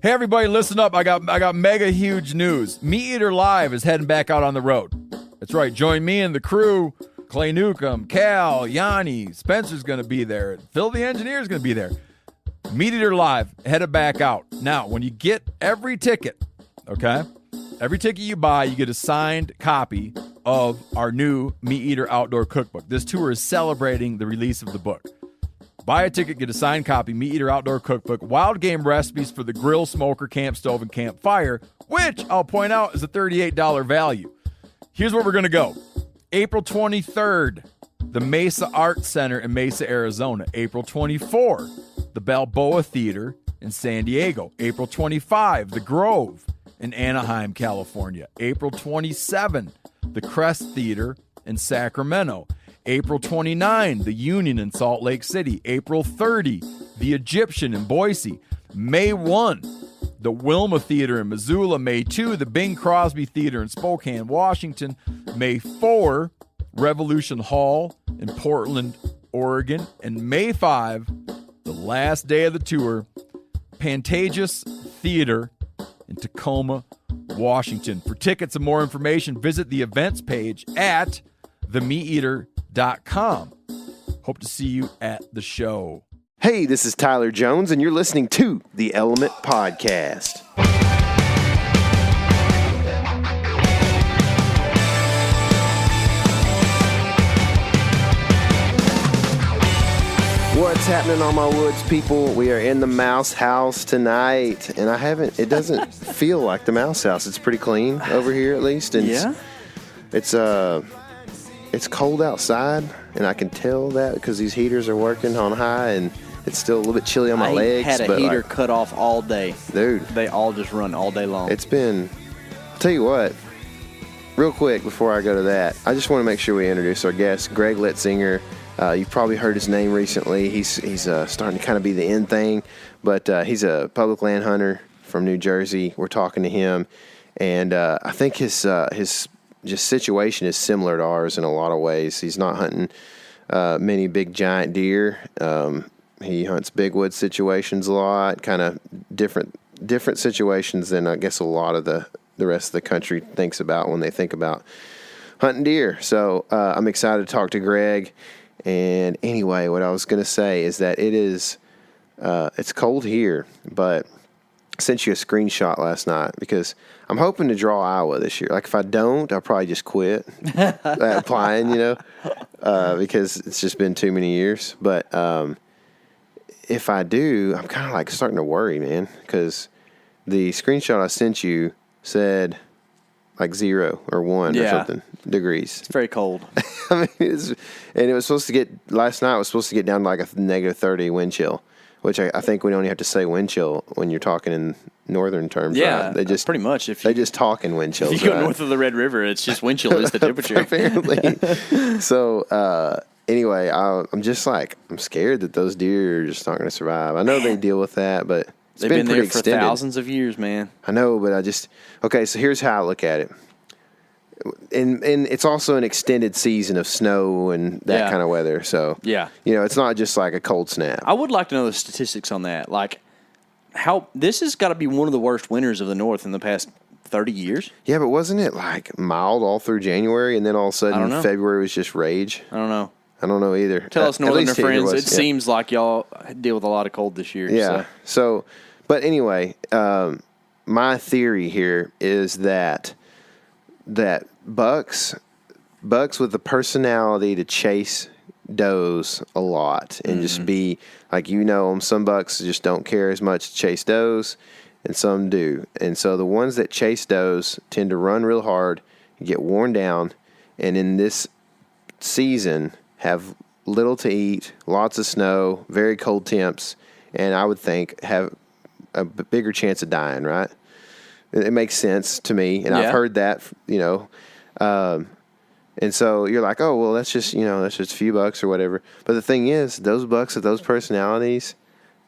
Hey everybody, listen up. I got mega huge news. Meat Eater Live is heading back out on the road. That's right. Join me and the crew. Clay Newcomb, Cal, Yanni, Spencer's going to be there. Phil the Engineer's going to be there. Meat Eater Live headed back out. Now, when you get every ticket, okay? Every ticket you buy, you get a signed copy of our new Meat Eater Outdoor Cookbook. This tour is celebrating the release of the book. Buy a ticket, get a signed copy, Meat Eater Outdoor Cookbook, wild game recipes for the grill, smoker, camp stove, and campfire, which I'll point out is a $38 value. Here's where we're going to go. April 23rd, the Mesa Arts Center in Mesa, Arizona. April 24, the Balboa Theater in San Diego. April 25, the Grove in Anaheim, California. April 27, the Crest Theater in Sacramento. April 29, the Union in Salt Lake City. April 30, the Egyptian in Boise. May 1, the Wilma Theater in Missoula. May 2, the Bing Crosby Theater in Spokane, Washington. May 4, Revolution Hall in Portland, Oregon. And May 5, the last day of the tour, Pantages Theater in Tacoma, Washington. For tickets and more information, visit the events page at themeateater.com. Hope to see you at the show. Hey, this is Tyler Jones, and you're listening to the Element Podcast. What's happening on my woods, people? We are in the Mouse House tonight, and it doesn't feel like the Mouse House. It's pretty clean over here, at least. And yeah? It's cold outside, and I can tell that because these heaters are working on high, and it's still a little bit chilly on my legs. I had a heater cut off all day. Dude. They all just run all day long. I'll tell you what, real quick before I go to that, I just want to make sure we introduce our guest, Greg Litzinger. You've probably heard his name recently. He's starting to kind of be the in thing, but he's a public land hunter from New Jersey. We're talking to him, and I think his just situation is similar to ours in a lot of ways. He's not hunting many big giant deer. He hunts big wood situations a lot, kind of different situations than I guess a lot of the rest of the country thinks about when they think about hunting deer. So I'm excited to talk to Greg. And anyway, what I was going to say is that it's cold here, but I sent you a screenshot last night because I'm hoping to draw Iowa this year. Like if I don't, I'll probably just quit applying, because it's just been too many years. But if I do, I'm kind of like starting to worry, man, because the screenshot I sent you said like 0 or 1 or something degrees. It's very cold. I mean, and it was supposed to last night was supposed to get down to like a -30 wind chill, which I think we don't even have to say wind chill when you're talking in northern terms. Yeah, right? They just pretty much. They just talk in wind chills. If you go right? north of the Red River, it's just wind chill is the temperature. Apparently. So anyway, I'm just like, I'm scared that those deer are just not going to survive. I know they deal with that, but they've been there extended. For thousands of years, man. I know, but okay, so here's how I look at it. And it's also an extended season of snow and that kind of weather. So, it's not just like a cold snap. I would like to know the statistics on that. Like, how this has got to be one of the worst winters of the North in the past 30 years. Yeah, but wasn't it like mild all through January and then all of a sudden February was just rage? I don't know. I don't know either. Tell us, Northerner friends, it seems like y'all deal with a lot of cold this year. Yeah. So but anyway, my theory here is that bucks with the personality to chase does a lot and just be like, some bucks just don't care as much to chase does and some do. And so the ones that chase does tend to run real hard, get worn down, and in this season have little to eat, lots of snow, very cold temps, and I would think have a bigger chance of dying, right? It makes sense to me, and I've heard that, and so you're like, oh, well, that's just a few bucks or whatever. But the thing is, those bucks with those personalities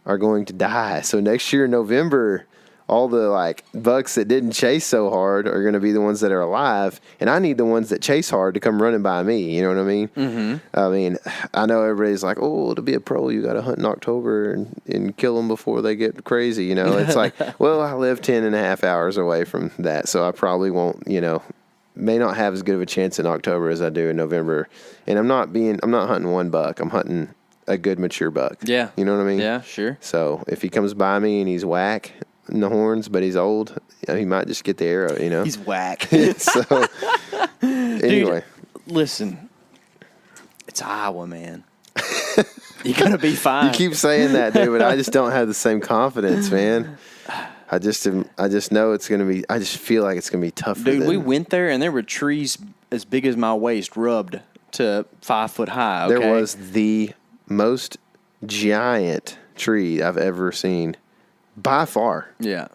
are going to die. So next year in November, all the like bucks that didn't chase so hard are going to be the ones that are alive, and I need the ones that chase hard to come running by me. You know what I mean? Mm-hmm. I mean, I know everybody's like, oh, to be a pro, you got to hunt in October and kill them before they get crazy. You know, it's like, well, I live 10.5 hours away from that, so I probably won't, may not have as good of a chance in October as I do in November. And I'm not hunting one buck. I'm hunting a good mature buck. Yeah. You know what I mean? Yeah, sure. So if he comes by me and he's whack in the horns, but he's old, he might just get the arrow, He's whack. So anyway. Dude, listen, it's Iowa, man. You're going to be fine. You keep saying that, dude, but I just don't have the same confidence, man. I just know it's going to be, I just feel like it's going to be tougher. Dude, we went there and there were trees as big as my waist rubbed to 5 foot high. Okay? There was the most giant tree I've ever seen by far. Yeah.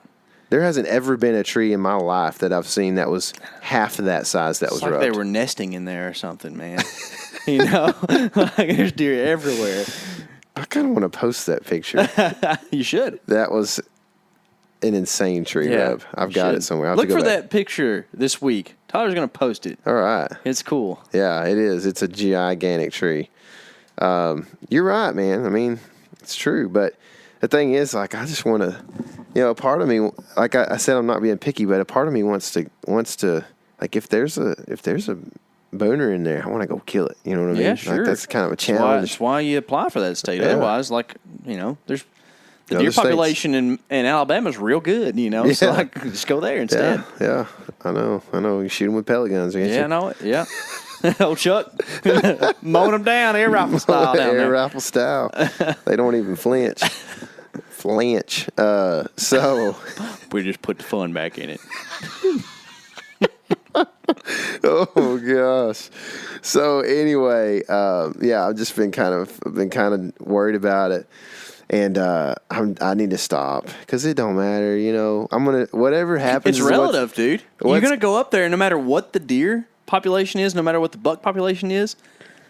There hasn't ever been a tree in my life that I've seen that was half of that size that was like rubbed. They were nesting in there or something, man. Like there's deer everywhere. I kind of want to post that picture. You should. That was an insane tree rub. I've got it somewhere. I'll Look for that picture this week. Tyler's going to post it. All right. It's cool. Yeah, it is. It's a gigantic tree. You're right, man. I mean, it's true. But the thing is, like, I just want to, a part of me, like I said, I'm not being picky, but a part of me wants to, like, if there's a booner in there, I want to go kill it. You know what I mean? Yeah, sure. Like, that's kind of a challenge. That's why you apply for that state. Yeah. Otherwise, like, there's the deer population in Alabama is real good, Yeah. So like just go there instead. Yeah, I know. You shoot them with pellet guns, can't you? Yeah, I know it. Yeah. Old Chuck mowing them down air rifle style down there. Air rifle style. They don't even flinch. So We just put the fun back in it. oh gosh. So anyway, I've just been kind of worried about it, and I need to stop because it don't matter. I'm gonna whatever happens. It's relative, dude. You're gonna go up there, and no matter what the deer population is, no matter what the buck population is,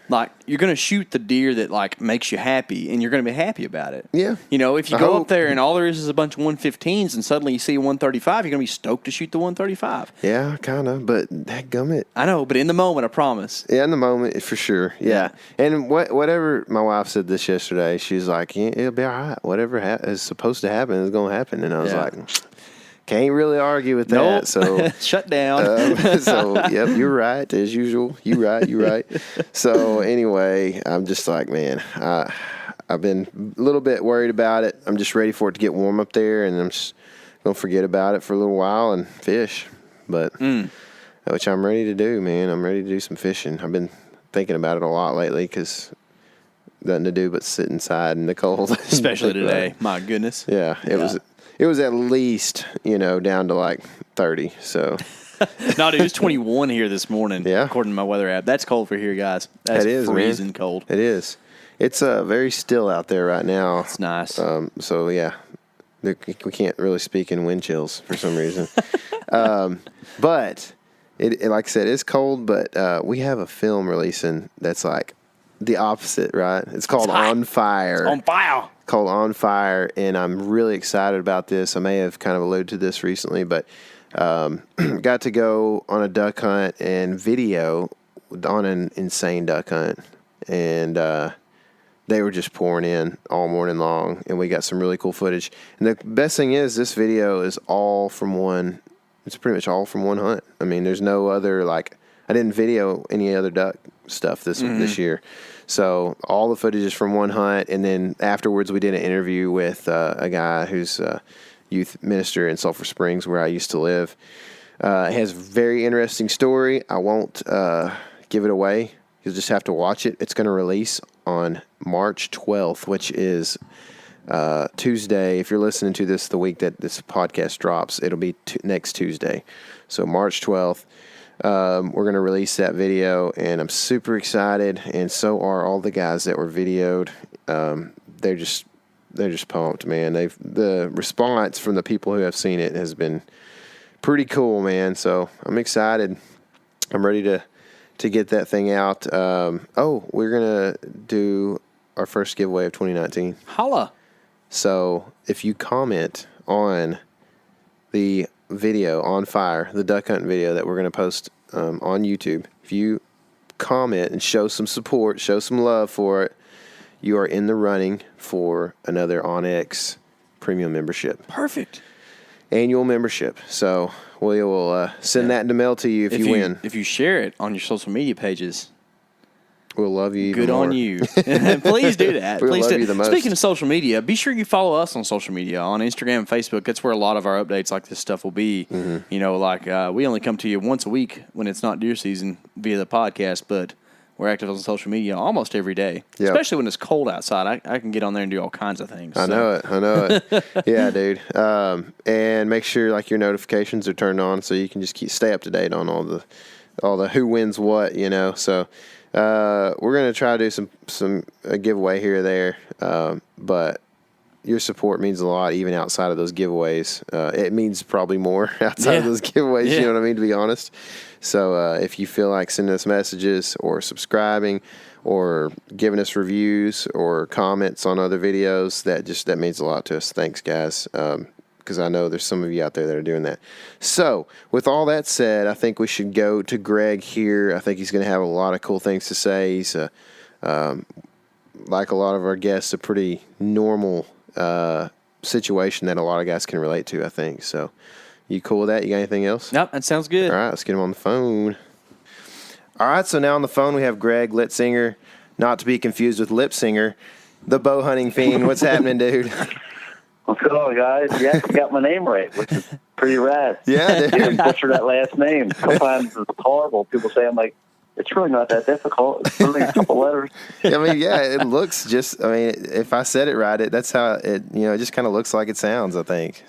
like you're gonna shoot the deer that like makes you happy, and you're gonna be happy about it. Yeah. If you go up there and all there is a bunch of 115s, and suddenly you see a 135, you're gonna be stoked to shoot the 135. Yeah, kind of, but dadgummit. I know, but in the moment, I promise. Yeah, in the moment, for sure. Yeah. And whatever, my wife said this yesterday, she's like, it'll be all right. Whatever is supposed to happen is going to happen. And I was like, can't really argue with that. Nope. So shut down. Yep, you're right, as usual. You're right. So anyway, I'm just like, man, I've been a little bit worried about it. I'm just ready for it to get warm up there, and I'm just going to forget about it for a little while and fish. But which I'm ready to do, man. I'm ready to do some fishing. I've been thinking about it a lot lately because nothing to do but sit inside in the cold. Especially today. My goodness. Yeah, it was at least, down to like 30. So no, dude, it's 21 here this morning. Yeah. According to my weather app. That's cold for here, guys. That's freezing man. Cold. It is. It's very still out there right now. It's nice. So yeah, we can't really speak in wind chills for some reason. But it like I said, it's cold. But we have a film releasing that's like the opposite, right? It's called On Fire. On fire. Called On Fire, and I'm really excited about this. I may have kind of alluded to this recently, but got to go on a duck hunt and video on an insane duck hunt, and they were just pouring in all morning long, and we got some really cool footage. And the best thing is, this video is all from one. It's pretty much all from one hunt. I mean, there's no other I didn't video any other duck stuff this year. So all the footage is from one hunt, and then afterwards we did an interview with a guy who's a youth minister in Sulphur Springs, where I used to live. It has a very interesting story. I won't give it away. You'll just have to watch it. It's going to release on March 12th, which is Tuesday. If you're listening to this the week that this podcast drops, it'll be next Tuesday. So March 12th. We're going to release that video, and I'm super excited, and so are all the guys that were videoed. They're just pumped, man. The response from the people who have seen it has been pretty cool, man. So I'm excited. I'm ready to get that thing out. We're going to do our first giveaway of 2019. Holla. So if you comment on the video on fire, the duck hunting video that we're going to post on YouTube, if you comment and show some support, show some love for it, you are in the running for another OnX premium membership. Perfect. Annual membership. So we will send that in the mail to you if you win. If you share it on your social media pages, we'll love you even good more. on you. Please do that. We'll Please love do. you the most. Speaking of social media, be sure you follow us on social media, on Instagram and Facebook. That's where a lot of our updates like this stuff will be. Mm-hmm. You know, like we only come to you once a week when it's not deer season via the podcast, but we're active on social media almost every day, especially when it's cold outside. I can get on there and do all kinds of things. I know it. Yeah, dude. And make sure like your notifications are turned on so you can just stay up to date on all the who wins what, you know. So we're gonna try to do some giveaway here or there, but your support means a lot even outside of those giveaways. It means probably more outside of those giveaways. You know what I mean? To be honest. So if you feel like sending us messages or subscribing or giving us reviews or comments on other videos, that means a lot to us. Thanks, guys, because I know there's some of you out there that are doing that. So with all that said, I think we should go to Greg here. I think he's going to have a lot of cool things to say. He's, like a lot of our guests, a pretty normal situation that a lot of guys can relate to, I think. So you cool with that? You got anything else? Nope, that sounds good. All right, let's get him on the phone. All right, so now on the phone we have Greg Litzinger, not to be confused with Lipsinger, the Bowhunting Fiend. What's happening, dude? What's going on, guys? You actually got my name right, which is pretty rad. Yeah, dude. You can butcher that last name. Sometimes it's horrible. People say, I'm like, it's really not that difficult. It's really a couple letters. I mean, yeah, it looks just, I mean, if I said it right, that's how it, it just kind of looks like it sounds, I think.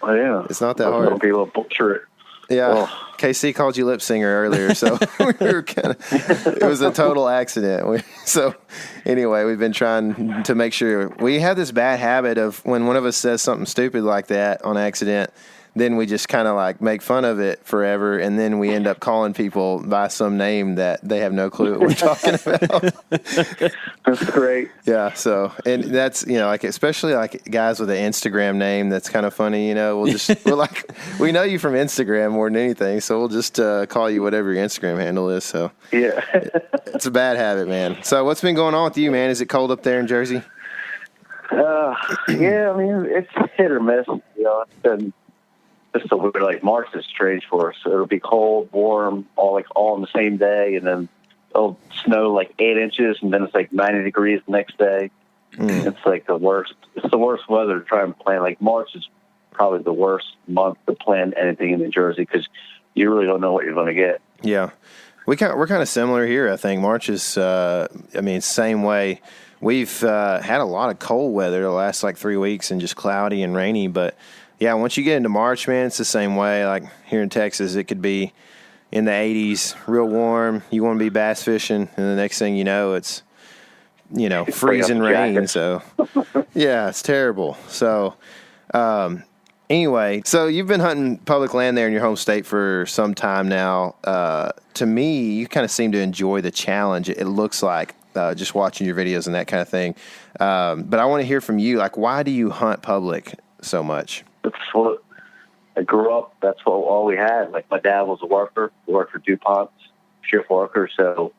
Oh, yeah. It's not that hard. Some people butcher it. Yeah. Oh. KC called you lip singer earlier, so we were it was a total accident. So anyway, we've been trying to make sure. We have this bad habit of when one of us says something stupid like that on accident, then we just kind of like make fun of it forever, and then we end up calling people by some name that they have no clue what we're talking about. That's great. Yeah, so, and that's, like, especially like guys with an Instagram name that's kind of funny, we're like, we know you from Instagram more than anything, so we'll just call you whatever your Instagram handle is, so. Yeah. It's a bad habit, man. So what's been going on with you, man? Is it cold up there in Jersey? Yeah, I mean, it's hit or miss, it's been just a weird, like, March is strange for us. So it'll be cold, warm, all on the same day, and then it'll snow like 8 inches, and then it's like 90 degrees the next day. It's like the worst. It's the worst weather to try and plan. Like March is probably the worst month to plan anything in New Jersey because you really don't know what you're going to get. Yeah, we're kind of similar here. I think March is, same way. We've had a lot of cold weather the last like 3 weeks and just cloudy and rainy, but. Yeah, once you get into March, man, it's the same way. Like here in Texas, it could be in the 80s, real warm. You want to be bass fishing, and the next thing you know, it's, freezing rain. So, yeah, it's terrible. So, anyway, so you've been hunting public land there in your home state for some time now. To me, you kind of seem to enjoy the challenge. It looks like just watching your videos and that kind of thing. But I want to hear from you. Like, why do you hunt public so much? That's what I grew up. That's what all we had. Like my dad was a worker. He worked for DuPont, shift worker. So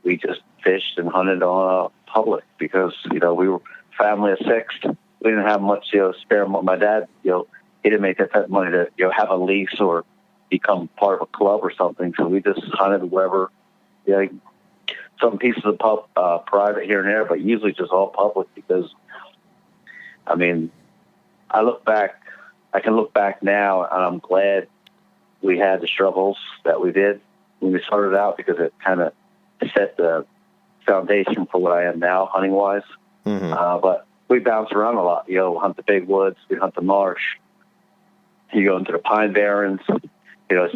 we just fished and hunted on public because we were a family of 6. We didn't have much spare. My dad, he didn't make that type of money to have a lease or become part of a club or something. So we just hunted wherever. Some pieces of private here and there, but usually just all public because, I mean, I can look back now, and I'm glad we had the struggles that we did when we started out because it kind of set the foundation for what I am now, hunting-wise. Mm-hmm. But we bounce around a lot. Hunt the big woods, we hunt the marsh. You go into the pine barrens,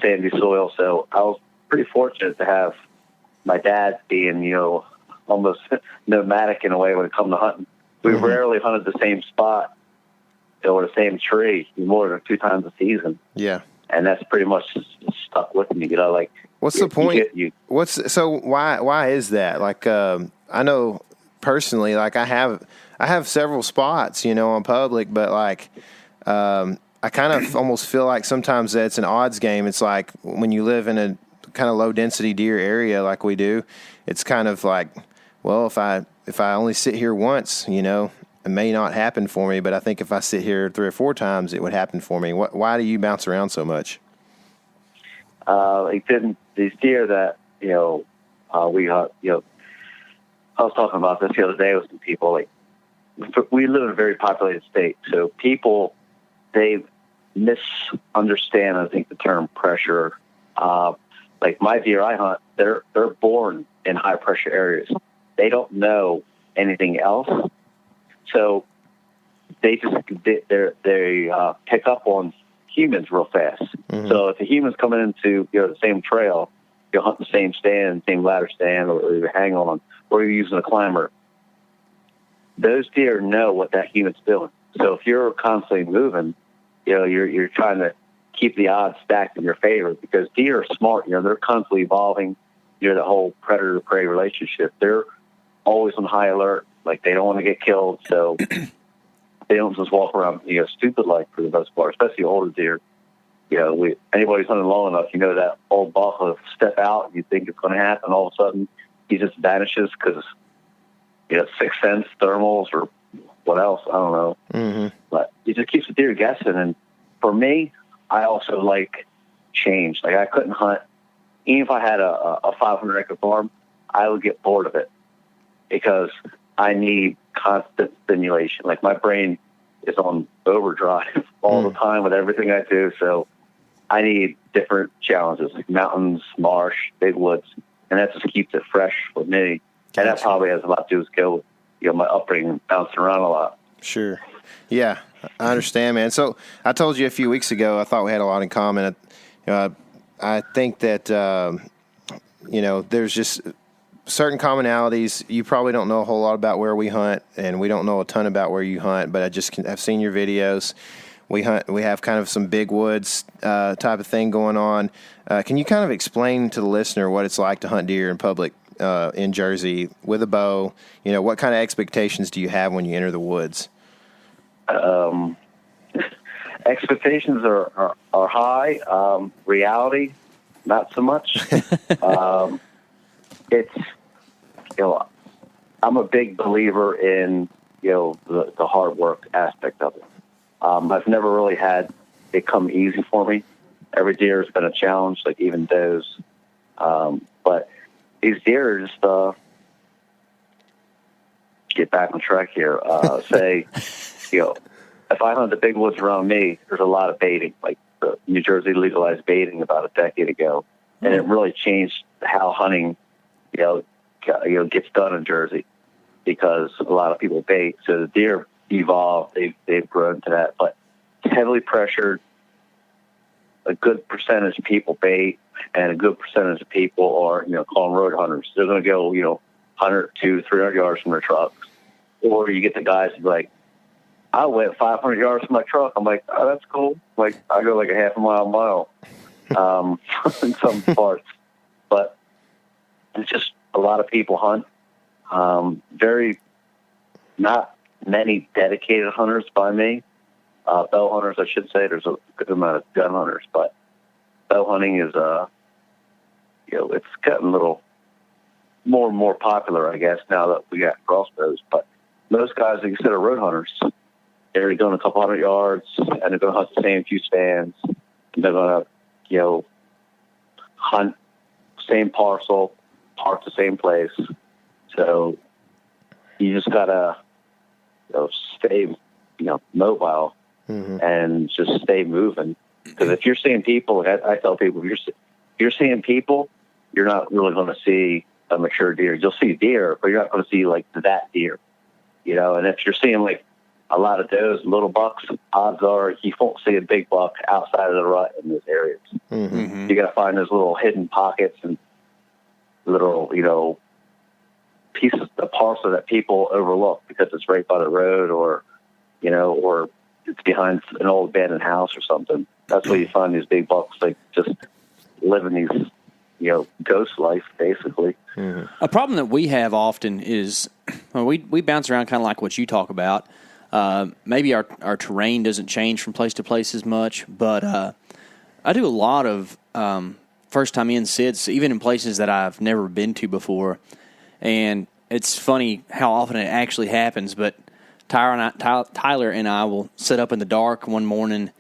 sandy soil. So I was pretty fortunate to have my dad being, almost nomadic in a way when it comes to hunting. We rarely hunted the same spot or the same tree more than 2 times a season. Yeah. And that's pretty much stuck with me, like. What's the point? So why is that? Like, I know personally, like I have several spots, on public, but like, I I kind of almost feel like sometimes that it's an odds game. It's like when you live in a kind of low density deer area like we do, it's kind of like, well, if I only sit here once, you know, it may not happen for me, but I think if I sit here 3 or 4 times, it would happen for me. Why do you bounce around so much? These deer that, you know, we hunt, you know, I was talking about this the other day with some people. Like, we live in a very populated state, so people, they misunderstand, I think, the term pressure. Like my deer I hunt, they're born in high pressure areas. They don't know anything else, so they pick up on humans real fast. Mm-hmm. So if the human's coming into, you know, the same trail, you're hunting the same stand, same ladder stand, or you're hanging on, or you're using a climber, those deer know what that human's doing. So if you're constantly moving, you know, you're trying to keep the odds stacked in your favor, because deer are smart. You know, they're constantly evolving. You know, the whole predator-prey relationship. They're always on high alert. Like, they don't want to get killed, so they don't just walk around, you know, stupid-like for the most part, especially older deer. You know, anybody's hunting long enough, you know that old buck will step out, and you think it's going to happen, all of a sudden he just vanishes because, you know, sixth sense, thermals, or what else, I don't know. Mm-hmm. But it just keeps the deer guessing. And for me, I also like change. Like, I couldn't hunt, even if I had a 500-acre farm, I would get bored of it because I need constant stimulation. Like, my brain is on overdrive all the time with everything I do. So I need different challenges, like mountains, marsh, big woods, and that just keeps it fresh with me. And that probably has a lot to do with skill, you know, my upbringing, bouncing around a lot. Sure. Yeah, I understand, man. So I told you a few weeks ago, I thought we had a lot in common. I think that, you know, there's just certain commonalities. You probably don't know a whole lot about where we hunt, and we don't know a ton about where you hunt, but I've seen your videos. We have kind of some big woods type of thing going on. Can you kind of explain to the listener what it's like to hunt deer in public in Jersey with a bow? You know, what kind of expectations do you have when you enter the woods? Expectations are high. Reality, not so much. It's, you know, I'm a big believer in, you know, the hard work aspect of it. I've never really had it come easy for me. Every deer has been a challenge, like even does. But these deer are just, get back on track here. Say, you know, if I hunt the big woods around me, there's a lot of baiting. Like, New Jersey legalized baiting about a decade ago, and it really changed how hunting, you know, gets done in Jersey, because a lot of people bait. So the deer evolved; they've grown to that. But it's heavily pressured. A good percentage of people bait, and a good percentage of people are, you know, call them road hunters. They're going to go, you know, 100 to 300 yards from their trucks. Or you get the guys who like, I went 500 yards from my truck. I'm like, oh, that's cool. Like, I go like a half a mile in some parts. But it's just a lot of people hunt. Not many dedicated hunters by me. Bow hunters, I should say. There's a good amount of gun hunters, but bow hunting is, you know, it's gotten a little more and more popular, I guess, now that we got crossbows. But most guys that you said are road hunters. They're going a couple 100 yards, and they're going to hunt the same few stands. And they're going to, you know, hunt same parcel, park the same place. So you just got to, you know, stay, you know, mobile and just stay moving. Because if you're seeing people, like I tell people, if you're seeing people, you're not really going to see a mature deer. You'll see deer, but you're not going to see like that deer, you know. And if you're seeing like a lot of does, little bucks, odds are you won't see a big buck outside of the rut in those areas. Mm-hmm. You got to find those little hidden pockets and little, you know, pieces of parcel that people overlook because it's right by the road, or, you know, or it's behind an old abandoned house or something. That's where you find these big bucks, like just living these, you know, ghost life, basically. Mm-hmm. A problem that we have often is we bounce around kind of like what you talk about. Maybe our terrain doesn't change from place to place as much, but I do a lot of first-time in sits, even in places that I've never been to before. And it's funny how often it actually happens, but Tyler and I will sit up in the dark one morning,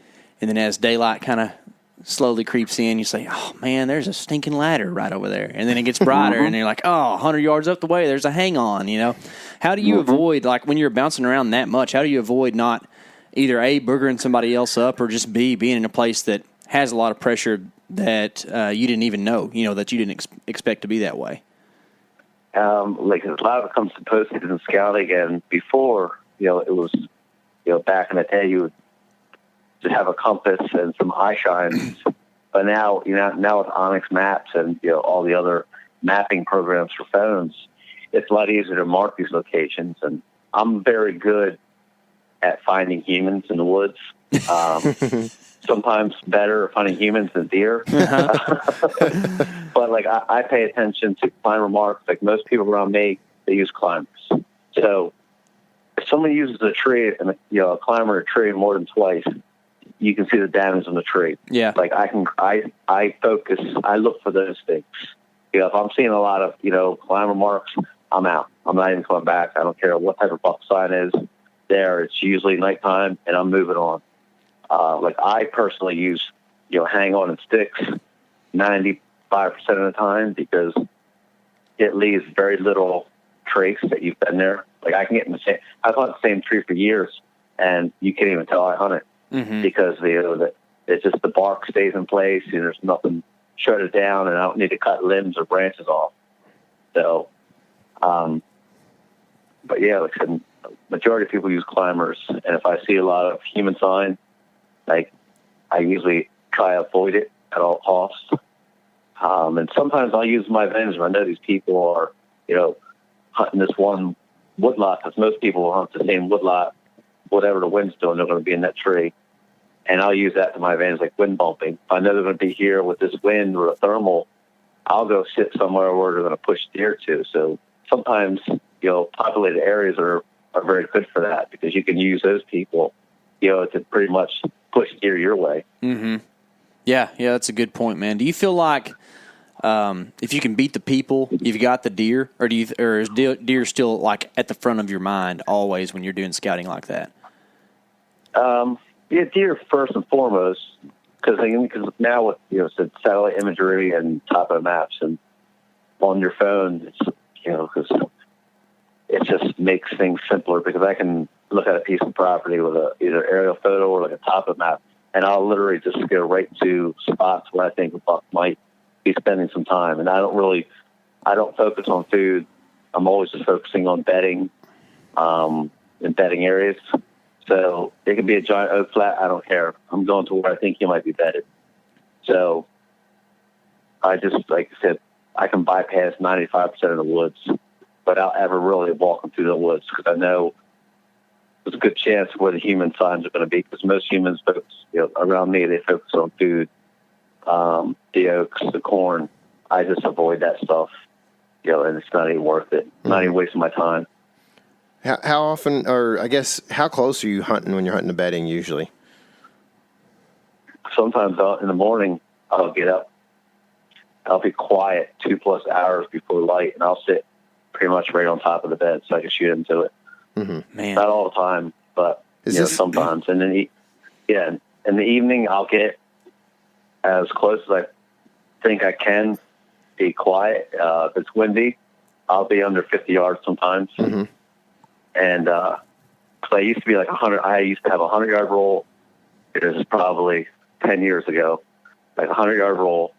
and then as daylight kind of slowly creeps in, you say, oh, man, there's a stinking ladder right over there. And then it gets brighter, and you're like, oh, 100 yards up the way, there's a hang-on, you know. How do you avoid, like, when you're bouncing around that much, how do you avoid not either, A, boogering somebody else up, or just, B, being in a place that has a lot of pressure that you didn't even know, you know, that you didn't expect to be that way? Like, a lot of it comes to postseason scouting, and before, you know, it was, you know, back in the day, you would just have a compass and some eye shines. But now, you know, now with OnX Maps and, you know, all the other mapping programs for phones, it's a lot easier to mark these locations. And I'm very good at finding humans in the woods. Sometimes better at finding humans than deer. But, like, I pay attention to climber marks. Like, most people around me, they use climbers. So if someone uses a tree and, you know, a climber a tree more than twice, you can see the damage on the tree. Yeah. Like, I focus, I look for those things. You know, if I'm seeing a lot of, you know, climber marks, I'm out. I'm not even coming back. I don't care what type of buck sign is there. It's usually nighttime, and I'm moving on. Like, I personally use, you know, hang on and sticks 95% of the time because it leaves very little trace that you've been there. Like, I can get in the same, I've hunted the same tree for years, and you can't even tell I hunt it because it's just the bark stays in place, and there's nothing shredded down, and I don't need to cut limbs or branches off. So, but yeah, like I said, majority of people use climbers, and if I see a lot of human sign, like, I usually try to avoid it at all costs. And sometimes I'll use my advantage. I know these people are, you know, hunting this one woodlot, because most people will hunt the same woodlot, whatever the wind's doing, they're going to be in that tree. And I'll use that to my advantage, like wind bumping. If I know they're going to be here with this wind or a thermal, I'll go sit somewhere where they're going to push deer to. So sometimes, you know, populated areas are very good for that, because you can use those people, you know, to pretty much push deer your way. Mm-hmm. Yeah, that's a good point, man. Do you feel like if you can beat the people, you've got the deer, or is deer still, like, at the front of your mind always when you're doing scouting like that? Yeah, deer first and foremost, because now with, you know, satellite imagery and topo maps and on your phone, it's, you know, because it just makes things simpler, because I can look at a piece of property with either aerial photo or like a topo map, and I'll literally just go right to spots where I think a buck might be spending some time. And I don't focus on food. I'm always just focusing on bedding, and bedding areas. So it could be a giant oak flat. I don't care. I'm going to where I think he might be bedded. So I just, like I said, I can bypass 95% of the woods without ever really walking through the woods, because I know there's a good chance where the human signs are going to be, because most humans focus, you know, around me, they focus on food, the oaks, the corn. I just avoid that stuff, you know, and it's not even worth it. I'm not even wasting my time. How often, or I guess, how close are you hunting when you're hunting the bedding usually? Sometimes in the morning, I'll get up. I'll be quiet 2+ hours before light, and I'll sit pretty much right on top of the bed so I can shoot into it. Mm-hmm. Man, not all the time, but sometimes. And then, in the evening, I'll get as close as I think I can, be quiet. If it's windy, I'll be under 50 yards sometimes. Mm-hmm. And cause I used to be like 100. I used to have a 100-yard roll. This is probably 10 years ago, like a 100-yard roll.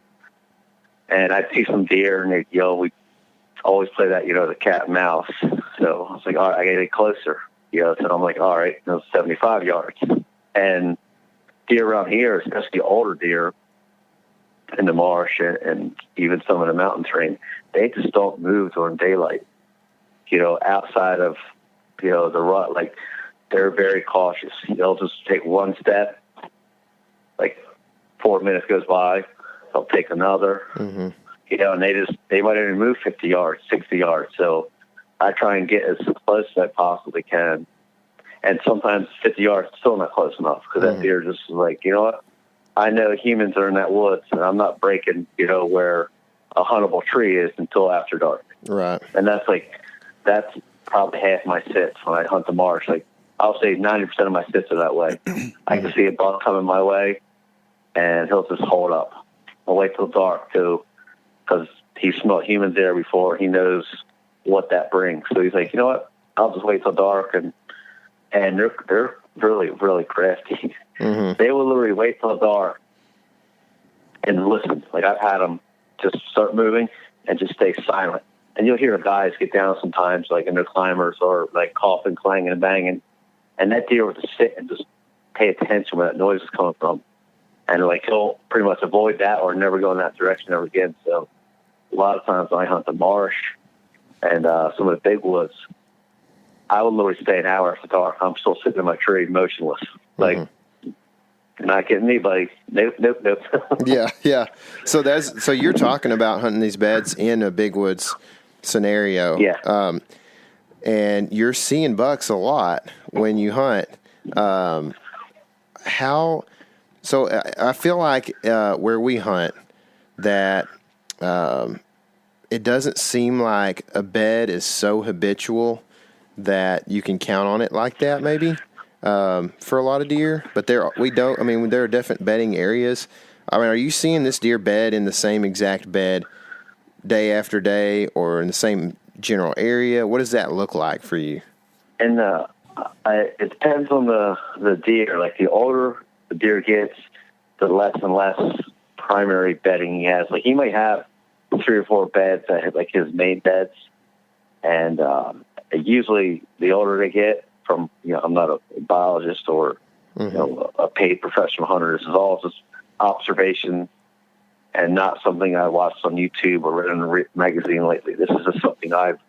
And I'd see some deer, and they'd yell. We always play that, you know, the cat and mouse. So I was like, all right, I gotta get closer. You know, so I'm like, all right, 75 yards. And deer around here, especially older deer in the marsh and even some of the mountain terrain, they just don't move during daylight. You know, outside of, you know, the rut, like, they're very cautious. They'll just take one step, like 4 minutes goes by, they'll take another, you know, and they might even move 50 yards, 60 yards. So I try and get as close as I possibly can. And sometimes 50 yards is still not close enough because that deer just is like, you know what? I know humans are in that woods, and I'm not breaking, where a huntable tree is until after dark. Right. And that's probably half my sits when I hunt the marsh. Like, I'll say 90% of my sits are that way. I can see a buck coming my way, and he'll just hold up. I'll wait till dark, too, because he smelled humans there before. He knows what that brings. So he's like, you know what? I'll just wait till dark, and they're really, really crafty. They will literally wait till dark and listen. Like, I've had them just start moving and just stay silent. And you'll hear guys get down sometimes, like in their climbers, or like coughing, clanging, and banging. And that deer will just sit and just pay attention where that noise is coming from. And like, he'll pretty much avoid that or never go in that direction ever again. So a lot of times when I hunt the marsh and some of the big woods, I will literally stay an hour after dark. I'm still sitting in my tree motionless. Like, not getting anybody. Nope. Yeah. So you're talking about hunting these beds in a big woods scenario. Yeah. And you're seeing bucks a lot when you hunt. So I feel like where we hunt that it doesn't seem like a bed is so habitual that you can count on it like that maybe for a lot of deer. But there are different bedding areas. I mean, are you seeing this deer bed in the same exact bed day after day or in the same general area? What does that look like for you? And it depends on the deer. Like, the older the deer gets, the less and less primary bedding he has. Like, he might have 3 or 4 beds that have, like, his main beds. And usually the older they get from, I'm not a biologist or, a paid professional hunter. This is all just observation and not something I watched on YouTube or read in a magazine lately. This is just something I've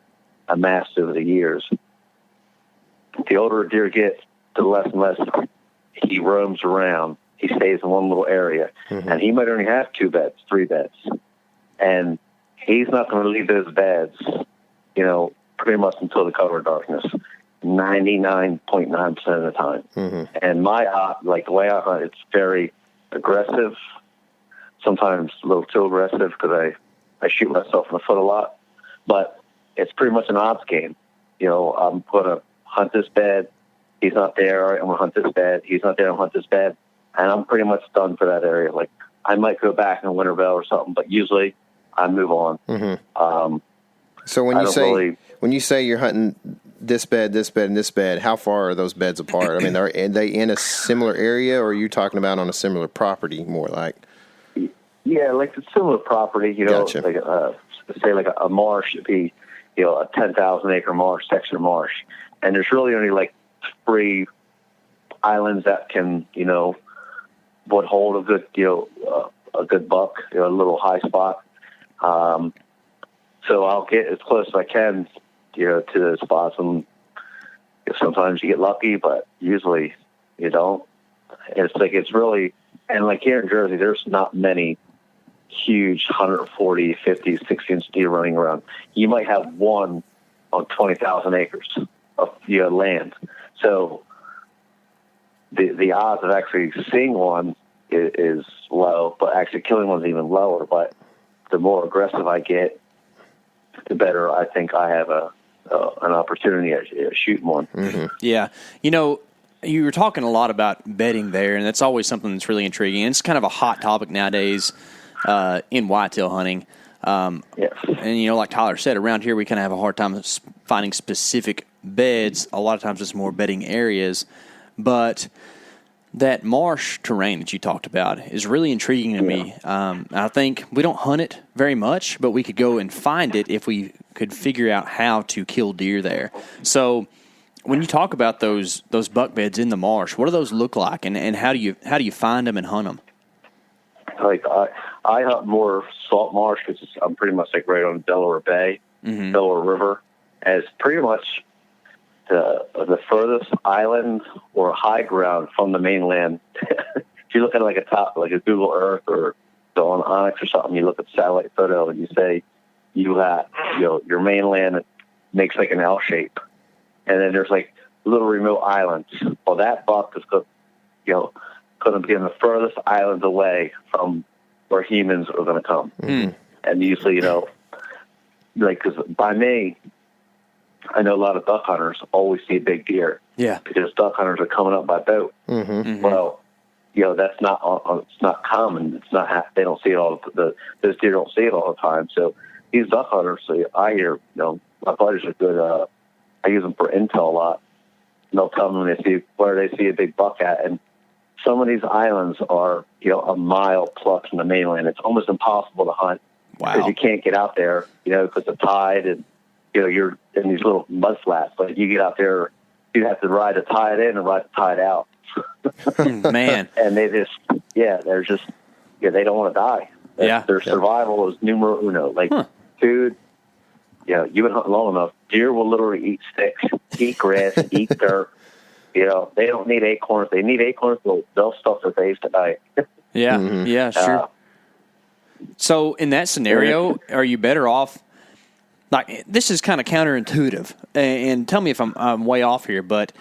amassed over the years. The older a deer gets, the less and less he roams around. He stays in one little area. And he might only have 2 beds, 3 beds. And he's not going to leave those beds, pretty much until the cover of darkness, 99.9% of the time. And the way I hunt, it's very aggressive, sometimes a little too aggressive because I shoot myself in the foot a lot. But it's pretty much an odds game. I'm going to hunt this bed. He's not there. All right, I'm going to hunt this bed. He's not there. I'm going to hunt this bed. And I'm pretty much done for that area. Like, I might go back in Winterville or something, but usually I move on. So when you say you're hunting this bed, and this bed, how far are those beds apart? I mean, are they in a similar area, or are you talking about on a similar property more like? Yeah, like a similar property, Gotcha. like say like a marsh would be, a 10,000 acre marsh, section of marsh. And there's really only like 3 islands that can, would hold a good, a good buck, a little high spot. So I'll get as close as I can, to the spots. And sometimes you get lucky, but usually you don't. It's really, and like here in Jersey, there's not many huge 140, 50, 60-inch deer running around. You might have one on 20,000 acres of land. So the odds of actually seeing one is low, but actually killing one's even lower. But the more aggressive I get, the better I think I have an opportunity at shooting one. Yeah. You were talking a lot about bedding there, and that's always something that's really intriguing. And it's kind of a hot topic nowadays in whitetail hunting. Yes. And, like Tyler said, around here we kind of have a hard time finding specific beds. A lot of times it's more bedding areas. But that marsh terrain that you talked about is really intriguing to me. I think we don't hunt it very much, but we could go and find it if we could figure out how to kill deer there. So when you talk about those buck beds in the marsh, what do those look like, and how do you find them and hunt them? Like I hunt more salt marsh because I'm pretty much like right on Delaware Bay, Delaware River, as pretty much the furthest island or high ground from the mainland. If you look at it like a Google Earth or on OnX or something, you look at the satellite photo and you say you have your mainland makes like an L shape, and then there's like little remote islands. Well, that buck is going to be in the furthest islands away from where humans are going to come. Mm. And usually, because by me, I know a lot of duck hunters always see big deer. Yeah. Because duck hunters are coming up by boat. Mm-hmm. Mm-hmm. Well, that's not, it's not common. It's not, they don't see it all, those deer don't see it all the time. So these duck hunters, I hear, my buddies are good, I use them for intel a lot. And they'll tell them when they see, where they see a big buck at. And some of these islands are, a mile plus from the mainland. It's almost impossible to hunt. Wow. Because you can't get out there, because the tide and, you're in these little mud flats. But you get out there, you have to ride the tide in and ride the tide out. Man. And they just, they're just, they don't want to die. Their survival is numero uno. Like, food, you've been hunting long enough. Deer will literally eat sticks, eat grass, eat dirt. They don't need acorns. They need acorns, they'll stuff their face at night. Yeah, Mm-hmm. yeah, sure. So in that scenario, are you better off? Like, this is kind of counterintuitive, and tell me if I'm way off here, but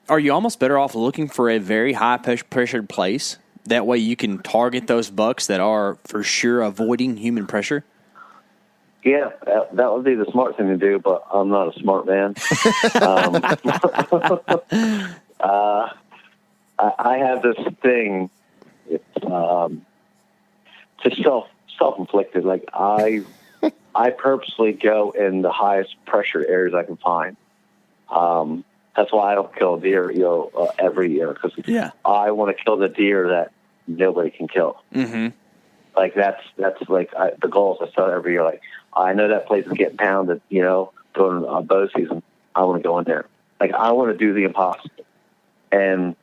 are you almost better off looking for a very high pressured place? That way you can target those bucks that are for sure avoiding human pressure? Yeah, that would be the smart thing to do, but I'm not a smart man. I have this thing. It's just self-inflicted. Like, I purposely go in the highest pressure areas I can find. That's why I don't kill a deer, every year, because I want to kill the deer that nobody can kill. Mm-hmm. Like, that's like the goals I set every year. Like, I know that place is getting pounded, during bow season. I want to go in there. Like, I want to do the impossible. And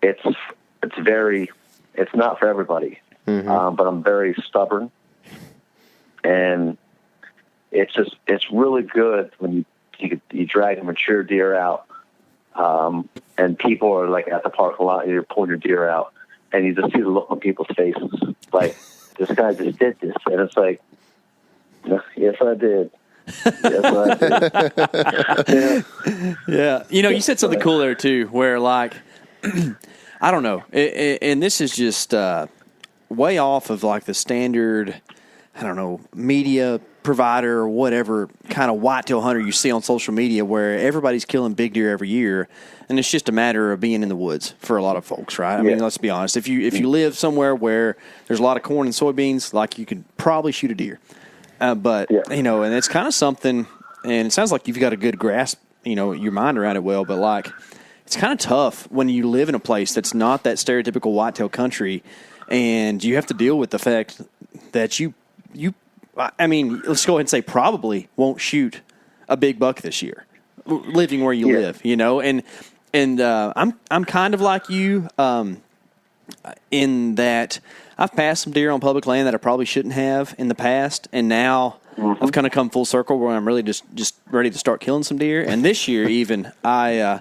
it's not for everybody. Mm-hmm. But I'm very stubborn. And it's really good when you drag a mature deer out, and people are like at the parking lot and you're pulling your deer out, and you just see the look on people's faces, like, this guy just did this, and it's like, yes, I did. Yes, I did. Yeah. You said something cool there too, where, like, I don't know, and this is just way off of like the standard, I don't know, media provider or whatever kind of whitetail hunter you see on social media, where everybody's killing big deer every year, and it's just a matter of being in the woods for a lot of folks, right? I mean, let's be honest. If you live somewhere where there's a lot of corn and soybeans, like, you could probably shoot a deer. But and it's kind of something, and it sounds like you've got a good grasp, your mind around it well, but, like, it's kind of tough when you live in a place that's not that stereotypical whitetail country, and you have to deal with the fact that I mean, let's go ahead and say probably won't shoot a big buck this year, living where you live, and I'm kind of like you, in that I've passed some deer on public land that I probably shouldn't have in the past, and now I've kind of come full circle where I'm really just ready to start killing some deer. And this year, even I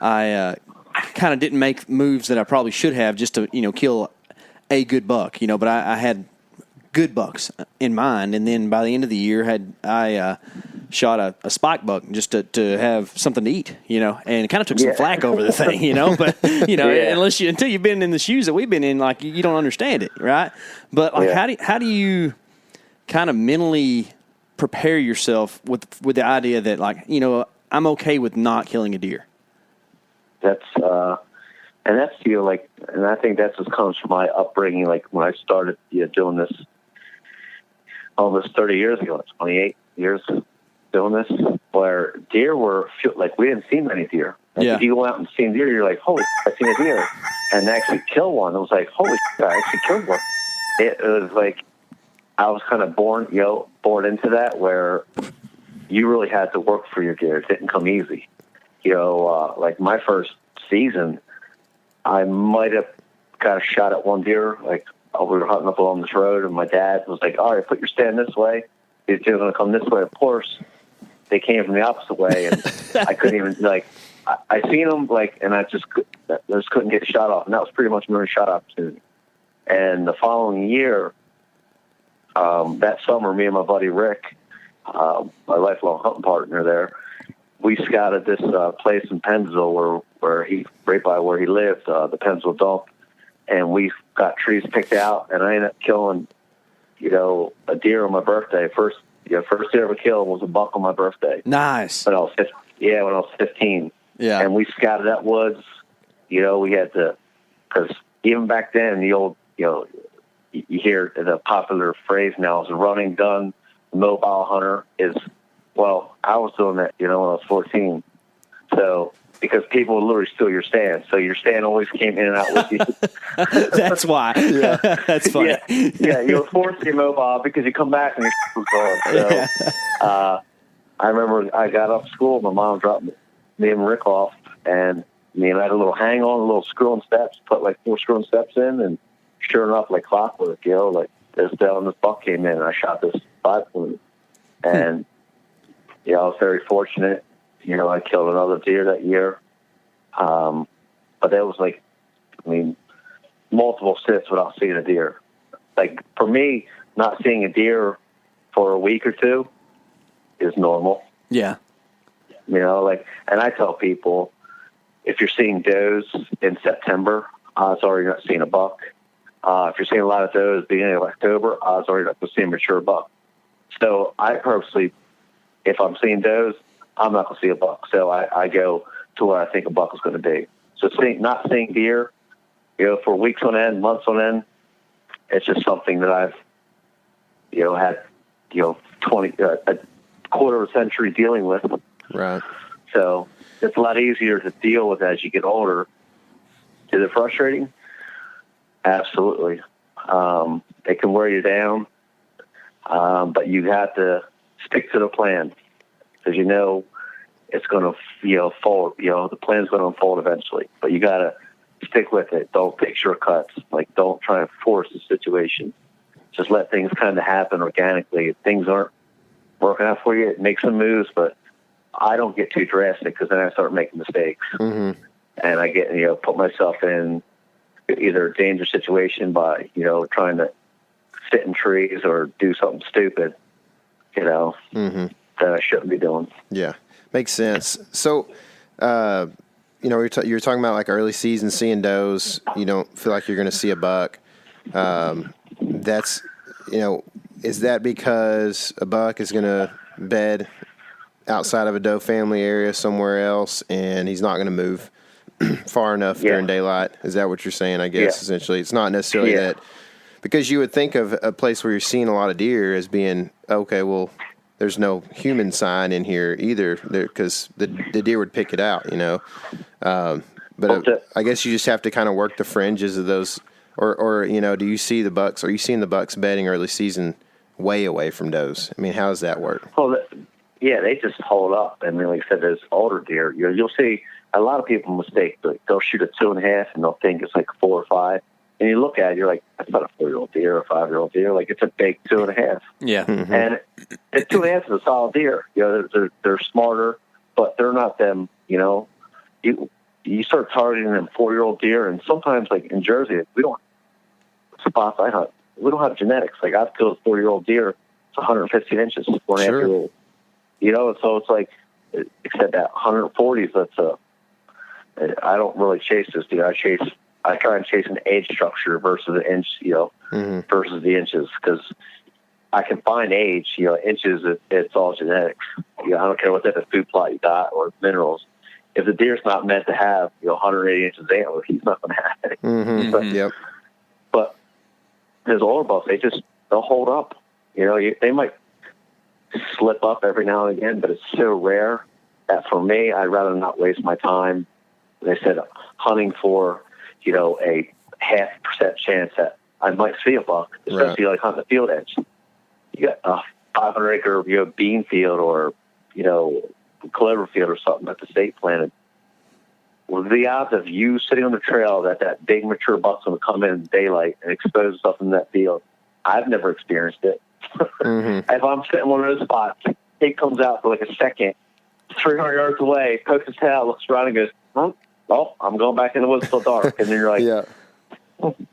kind of didn't make moves that I probably should have just to kill a good buck, but I had good bucks in mind, and then by the end of the year I shot a spike buck just to have something to eat, and it kind of took some flack over the thing, but until you've been in the shoes that we've been in, like, you don't understand it, right? But, like, how do you kind of mentally prepare yourself with the idea that, like, I'm okay with not killing a deer? That's and that's and I think that's what comes from my upbringing. Like, when I started doing this almost 30 years ago, 28 years doing this, where deer were, like, we didn't see many deer. Like, if you go out and see a deer, you're like, holy shit, I seen a deer. And actually kill one, it was like, holy shit, I actually killed one. It was like, I was kind of born into that, where you really had to work for your deer. It didn't come easy. Like, my first season, I might have got a shot at one deer. Like, we were hunting up along this road, and my dad was like, all right, put your stand this way. These deer are going to come this way. Of course, they came from the opposite way, and I couldn't even, like, I seen them, like, and I just couldn't get a shot off, and that was pretty much my only shot opportunity. And the following year, that summer, me and my buddy Rick, my lifelong hunting partner there, we scouted this place in Pennsville where right by where he lived, the Pennsville Dump, and we got trees picked out, and I ended up killing, a deer on my birthday. First deer I ever killed was a buck on my birthday. Nice. When I was 15. Yeah. And we scouted that woods. We had to, because even back then, the old, you hear the popular phrase now is a running gun mobile hunter is, well, I was doing that, when I was 14. So, because people would literally steal your stand. So your stand always came in and out with you. That's why. Yeah. That's funny. Yeah, you were forced to be mobile because you come back and your was gone. So, I remember I got up to school. My mom dropped me and Rick off, and I had a little hang on, a little screw on steps, put like 4 screw on steps in, and sure enough, like clockwork, this buck came in, and I shot this 5-point. And, I was very fortunate. I killed another deer that year. But that was multiple sits without seeing a deer. Like, for me, not seeing a deer for a week or two is normal. Yeah. And I tell people, if you're seeing does in September, odds are you're not seeing a buck. If you're seeing a lot of does beginning of October, odds are you're not going to see a mature buck. So I purposely, if I'm seeing does, I'm not going to see a buck. So I go to where I think a buck is going to be. So not seeing deer, for weeks on end, months on end, it's just something that I've, had, 20, a quarter of a century dealing with. Right. So it's a lot easier to deal with as you get older. Is it frustrating? Absolutely. It can wear you down, but you have to stick to the plan because it's going to fold. The plan's going to unfold eventually, but you got to stick with it. Don't take shortcuts. Don't try and force the situation. Just let things kind of happen organically. If things aren't working out for you, make some moves, but I don't get too drastic because then I start making mistakes. Mm-hmm. And I get, put myself in either a dangerous situation by, trying to sit in trees or do something stupid, mm-hmm. that I shouldn't be doing. Yeah, makes sense. So, you're talking about like early season seeing does. You don't feel like you're going to see a buck. That's, is that because a buck is going to bed outside of a doe family area somewhere else and he's not going to move far enough during daylight? Is that what you're saying? I guess essentially it's not necessarily that, because you would think of a place where you're seeing a lot of deer as being, okay, well, there's no human sign in here either because the deer would pick it out, but I guess you just have to kind of work the fringes of those, or do you see the bucks? Are you seeing the bucks bedding early season way away from does? I mean, how does that work? Well, they just hold up. I mean, like I said, there's older deer. You'll see a lot of people mistake. They'll shoot a 2.5 and they'll think it's like 4 or 5. And you look at it, you're like, that's not a 4-year-old deer or a 5-year-old deer. Like, it's a big 2.5. Yeah. Mm-hmm. And a 2.5 is a solid deer. They're smarter, but they're not them. You start targeting them 4-year-old deer, and sometimes, like in Jersey, we don't spots I hunt. We don't have genetics. Like, I've killed a 4-year-old deer. It's 115 inches, 4.5-year-old. So it's like, except that 140s. I don't really chase this deer. I try and chase an age structure versus an inch, versus the inches, because I can find age. Inches, it's all genetics. I don't care what type of food plot you got or minerals. If the deer's not meant to have 180 inches antler, he's not going to have it. Mm-hmm. But there's older bucks. They'll hold up. They might slip up every now and again, but it's so rare that for me, I'd rather not waste my time. They said hunting for a 0.5% chance that I might see a buck, especially like hunting the field edge. You got a 500-acre bean field or clover field or something that the state planted. Well, the odds of you sitting on the trail that big mature buck's going to come in daylight and expose himself in that field, I've never experienced it. Mm-hmm. If I'm sitting in one of those spots, he comes out for like a second, 300 yards away, pokes his tail, looks around and goes, oh, I'm going back in the woods till dark. And then you're like,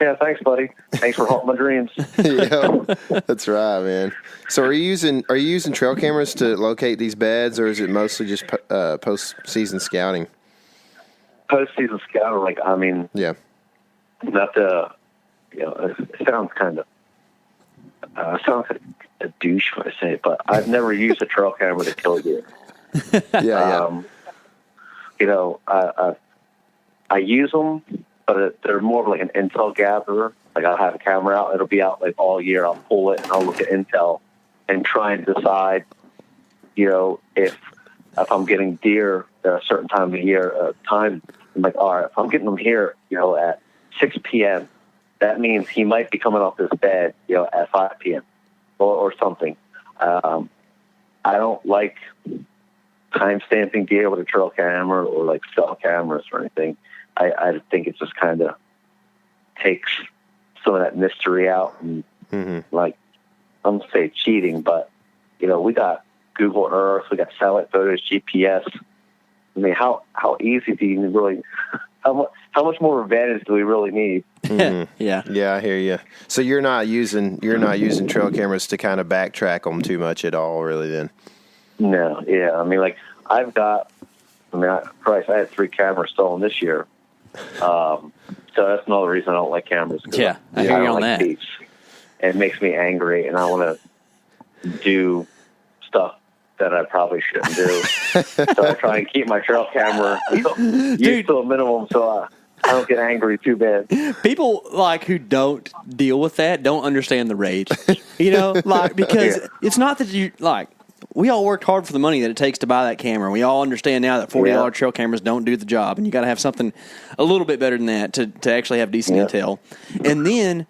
Yeah, thanks, buddy. Thanks for haunting my dreams. Yeah, that's right, man. So are you using trail cameras to locate these beds, or is it mostly just post-season scouting? Post-season scouting, Yeah. not to, it sounds kind of, sounds like a douche when I say it, but I've never used a trail camera to kill deer. Yeah. I use them, but they're more of like an intel gatherer. Like I'll have a camera out, it'll be out like all year. I'll pull it and I'll look at intel and try and decide, if I'm getting deer at a certain time of the year, I'm like, all right, if I'm getting them here, at 6 p.m., that means he might be coming off this bed, at 5 p.m. or something. I don't like time stamping deer with a trail camera or like cell cameras or anything. I think it just kind of takes some of that mystery out and like, I'm gonna say cheating, but we got Google Earth, we got satellite photos, GPS. I mean, how easy do you really? How much more advantage do we really need? Yeah, I hear you. So you're not using trail cameras to kind of backtrack them too much at all, really? Then? No, yeah. I mean, like I had 3 cameras stolen this year. So that's another reason I don't like cameras. Yeah, I hear you on that. Thieves. It makes me angry, and I want to do stuff that I probably shouldn't do. So I try and keep my trail camera used to a minimum, so I don't get angry too bad. People who don't deal with that don't understand the rage, because it's not that you we all worked hard for the money that it takes to buy that camera. We all understand now that $40 trail cameras don't do the job, and you got to have something a little bit better than that to actually have decent intel. And then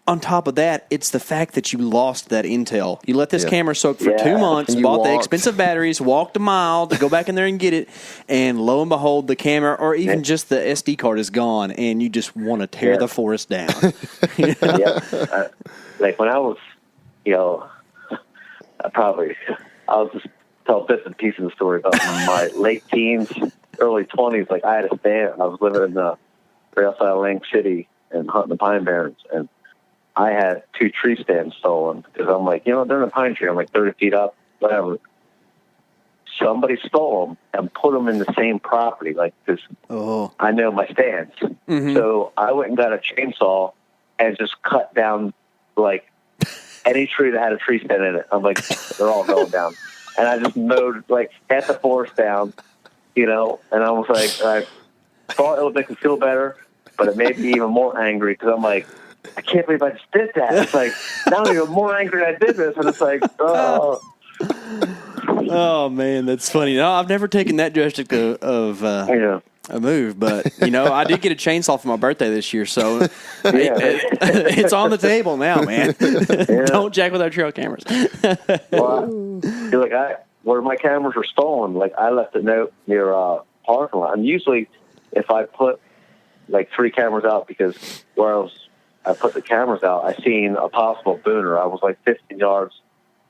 on top of that, it's the fact that you lost that intel. You let this camera soak for 2 months, bought the expensive batteries, walked a mile to go back in there and get it, and lo and behold, the camera or even just the SD card is gone, and you just want to tear the forest down. Like when I was, I'll just tell bits and pieces of the story about my late teens, early 20s. Like I had a stand. I was living in the right outside of Lang City and hunting the pine barrens, and I had 2 tree stands stolen because I'm like, they're in a pine tree. I'm like 30 feet up, whatever. Somebody stole them and put them in the same property, because I know my stands. So I went and got a chainsaw and just cut down any tree that had a tree stand in it. I'm like, they're all going down. And I just mowed half the forest down, and I was like, I thought it would make me feel better, but it made me even more angry because I'm like, I can't believe I just did that. It's like, now I'm even more angry I did this. And it's like, oh. Oh, man, that's funny. No, I've never taken that drastic of a move, but, I did get a chainsaw for my birthday this year, so it's on the table now, man. Don't jack with our trail cameras. Where my cameras were stolen, I left a note near parking lot. And usually if I put 3 cameras out, because where I put the cameras out, I seen a possible booner. I was 15 yards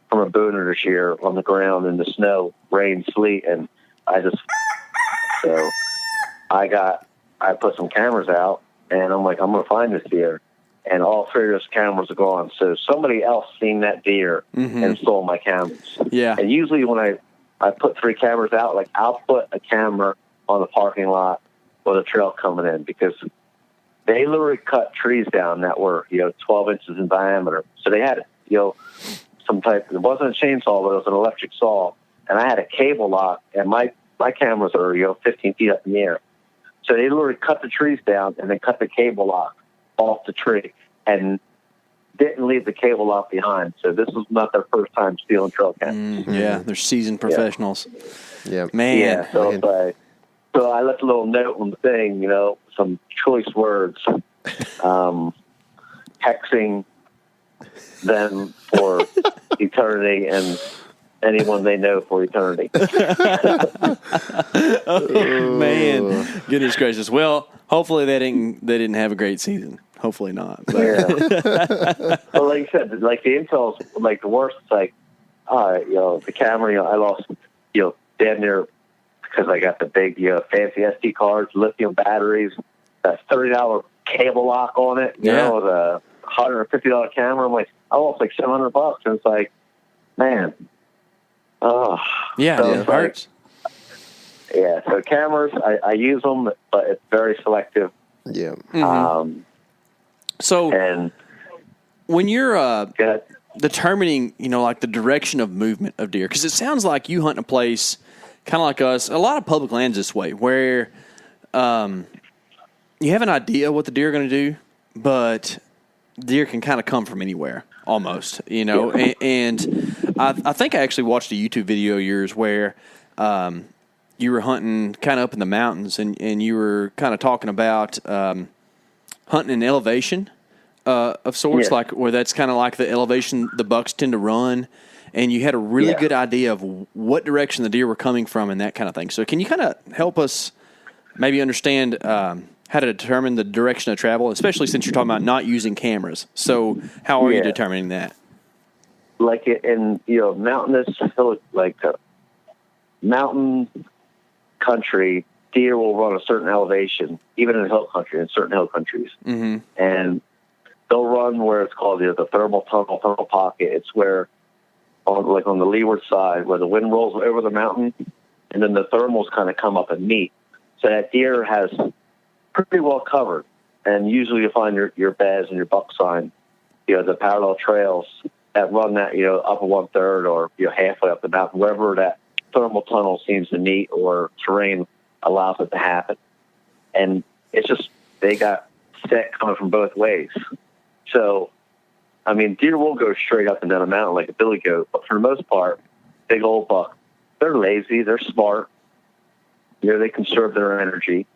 from a booner this year on the ground in the snow, rain, sleet, and I put some cameras out, and I'm like, I'm going to find this deer. And all 3 of those cameras are gone. So somebody else seen that deer and stole my cameras. Yeah. And usually when I put 3 cameras out, I'll put a camera on the parking lot with a trail coming in, because they literally cut trees down that were, 12 inches in diameter. So they had, some type, it wasn't a chainsaw, but it was an electric saw. And I had a cable lock, and my cameras are, 15 feet up in the air. So they literally cut the trees down and then cut the cable lock off the tree and didn't leave the cable lock behind. So this was not their first time stealing trail cameras. Yeah, they're seasoned professionals. Yeah. Man. Yeah, so I left a little note on the thing, some choice words, hexing them for eternity and anyone they know for eternity. Oh, man. Goodness gracious. Well, hopefully they didn't have a great season. Hopefully not. But. Yeah. Well, like you said, the intel's the worst. It's the camera, I lost, damn near, because I got the big, fancy SD cards, lithium batteries, that $30 cable lock on it, you know, the $150 camera. I'm like, I lost like $700, and it's like, man, yeah, so it hurts. Yeah, so cameras, I use them, but it's very selective. Yeah. So, And when you're determining, you know, like the direction of movement of deer, because it sounds like you hunt in a place kind of like us, a lot of public lands this way, where you have an idea what the deer are going to do, but deer can kind of come from anywhere, almost, you know. And I think I actually watched a YouTube video of yours where you were hunting kind of up in the mountains, and you were kind of talking about hunting in elevation of sorts, like where that's kind of like the elevation the bucks tend to run, and you had a really good idea of what direction the deer were coming from and that kind of thing. So can you kind of help us maybe understand how to determine the direction of travel, especially since you're talking about not using cameras? So how are you determining that? Like in, you know, mountainous, like mountain country, deer will run a certain elevation, even in hill country, in certain hill countries. Mm-hmm. And they'll run where it's called the thermal tunnel, thermal pocket. It's where, on the leeward side, where the wind rolls over the mountain, and then the thermals kind of come up and meet. So that deer has pretty well covered. And usually you find your beds and your buck sign, you know, the parallel trails that run that, you know, up a 1/3 or, you know, halfway up the mountain, wherever that thermal tunnel seems to meet or terrain allows it to happen. And it's just, they got set coming from both ways. So, I mean, deer will go straight up and down a mountain like a billy goat, but for the most part, big old buck, they're lazy, they're smart, you know, they conserve their energy.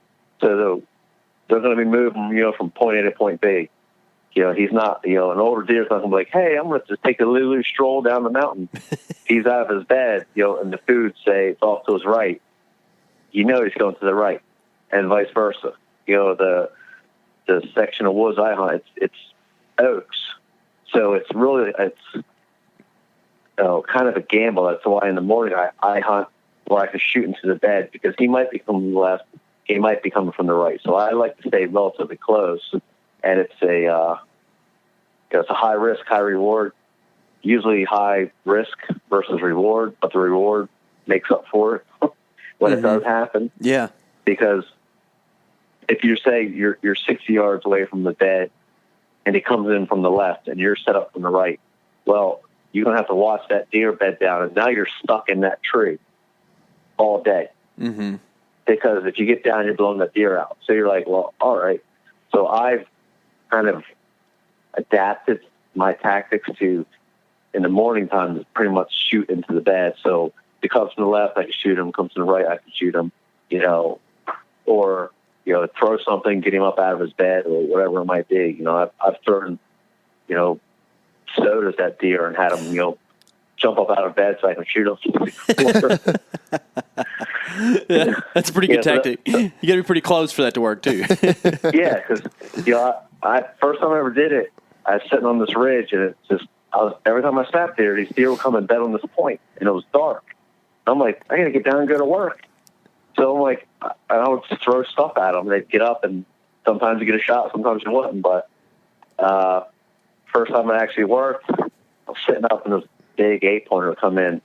So they're going to be moving, you know, from point A to point B. You know, he's not, you know, an older deer's not going to be like, hey, I'm going to just take a little stroll down the mountain. He's out of his bed, you know, and the food say it's off to his right. You know he's going to the right, and vice versa. You know, the section of woods I hunt, it's oaks. So it's really, you know, kind of a gamble. That's why in the morning I hunt where I can shoot into the bed, because he might be coming left, he might be coming from the right. So I like to stay relatively close, and it's a high risk, high reward. Usually high risk versus reward, but the reward makes up for it when it does happen. Yeah. Because if you say you're 60 yards away from the bed and he comes in from the left and you're set up from the right, well, you're going to have to watch that deer bed down, and now you're stuck in that tree all day. Mm-hmm. Because if you get down, you're blowing that deer out. So you're like, well, all right. So I've kind of adapted my tactics to, in the morning time, to pretty much shoot into the bed. So if he comes from the left, I can shoot him. Comes from the right, I can shoot him. You know, or, you know, throw something, get him up out of his bed, or whatever it might be. You know, I've thrown, you know, sodas at deer and had them, you know, jump up out of bed so I can shoot them. Yeah, that's a pretty good tactic. You got to be pretty close for that to work too. Yeah, because, you know, I first time I ever did it, I was sitting on this ridge, and it's just, every time I sat there, these deer would come and bed on this point, and it was dark. I'm like, I got to get down and go to work. So I'm like, I would just throw stuff at them. They'd get up, and sometimes you get a shot, sometimes you wouldn't. But first time I actually worked, I was sitting up, and this big 8-pointer would come in,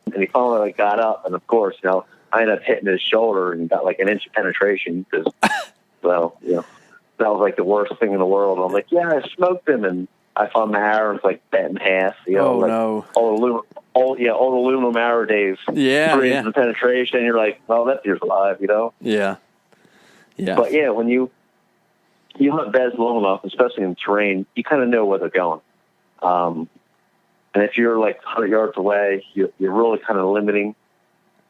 and he finally like got up, and of course, you know, I ended up hitting his shoulder and got like an inch of penetration because, well, you know, that was like the worst thing in the world. I'm like, yeah, I smoked him, and I found my arrows like bent in half. You know, like all the aluminum arrow days. Yeah, 3 inches of penetration. You're like, well, that deer's alive. You know. Yeah. Yeah. But yeah, when you hunt beds long enough, especially in terrain, you kind of know where they're going. And if you're like 100 yards away, you're really kind of limiting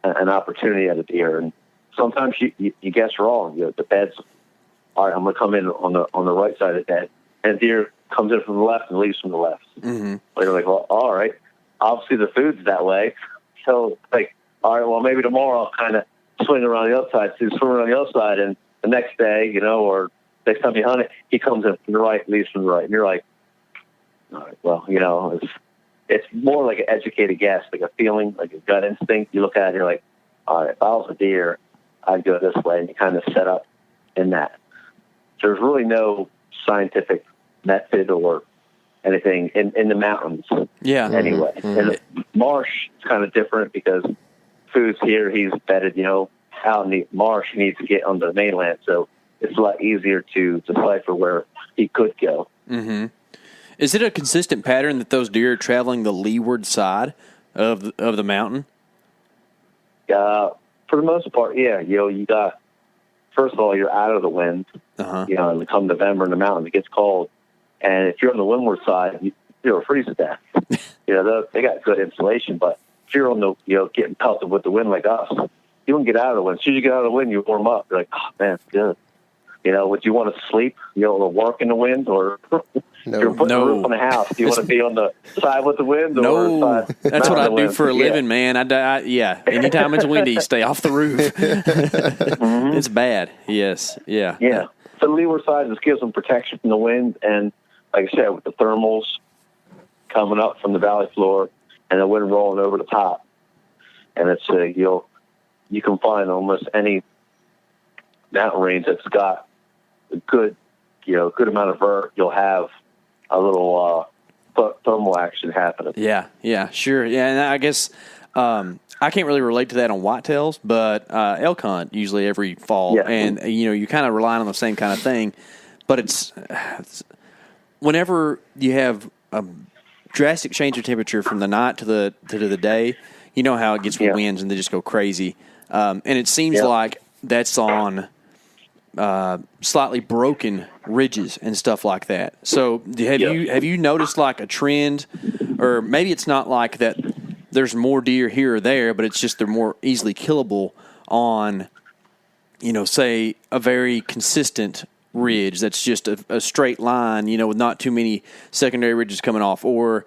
an opportunity at a deer. And sometimes you guess wrong. You know, the bed's, all right, I'm going to come in on the right side of the bed, and deer comes in from the left and leaves from the left. Mm-hmm. But you're like, well, all right, obviously the food's that way. So like, all right, well, maybe tomorrow I'll kind of swing around the other side, and the next day, you know, or next time you hunt it, he comes in from the right, leaves from the right, and you're like, all right, well, you know, it's more like an educated guess, like a feeling, like a gut instinct. You look at it, and you're like, all right, if I was a deer, I'd go this way, and you kind of set up in that. there's really no scientific method or anything in the mountains. Yeah. Anyway, in the marsh, it's kind of different because food's here. He's bedded, out in the marsh. He needs to get on the mainland, so it's a lot easier to decipher where he could go. Mm-hmm. Is it a consistent pattern that those deer are traveling the leeward side of the mountain? For the most part, yeah. You got, first of all, you're out of the wind. And come November in the mountains, it gets cold. And if you're on the windward side, you're freeze to death. They got good insulation, but if you're on the, getting pelted with the wind like us, you won't get out of the wind. As soon as you get out of the wind, you warm up. You're like, oh, man, it's good. Would you want to sleep, to work in the wind, or you're putting a roof on the house? Do you want to be on the side with the wind? No, that's what I do for a living, man. Anytime it's windy, stay off the roof. It's bad. Yes, yeah. Yeah. So the leeward side just gives them protection from the wind, and like I said, with the thermals coming up from the valley floor and the wind rolling over the top, and it's you can find almost any mountain range that's got a good amount of vert. You'll have a little thermal action happening. Yeah, sure. Yeah, and I guess I can't really relate to that on whitetails, but elk hunt usually every fall, and you kind of rely on the same kind of thing. But it's whenever you have a drastic change of temperature from the night to the day, you know how it gets with winds and they just go crazy. And it seems like that's on slightly broken ridges and stuff like that. So have you noticed like a trend, or maybe it's not like that there's more deer here or there, but it's just they're more easily killable on, say a very consistent ridge that's just a straight line, with not too many secondary ridges coming off, or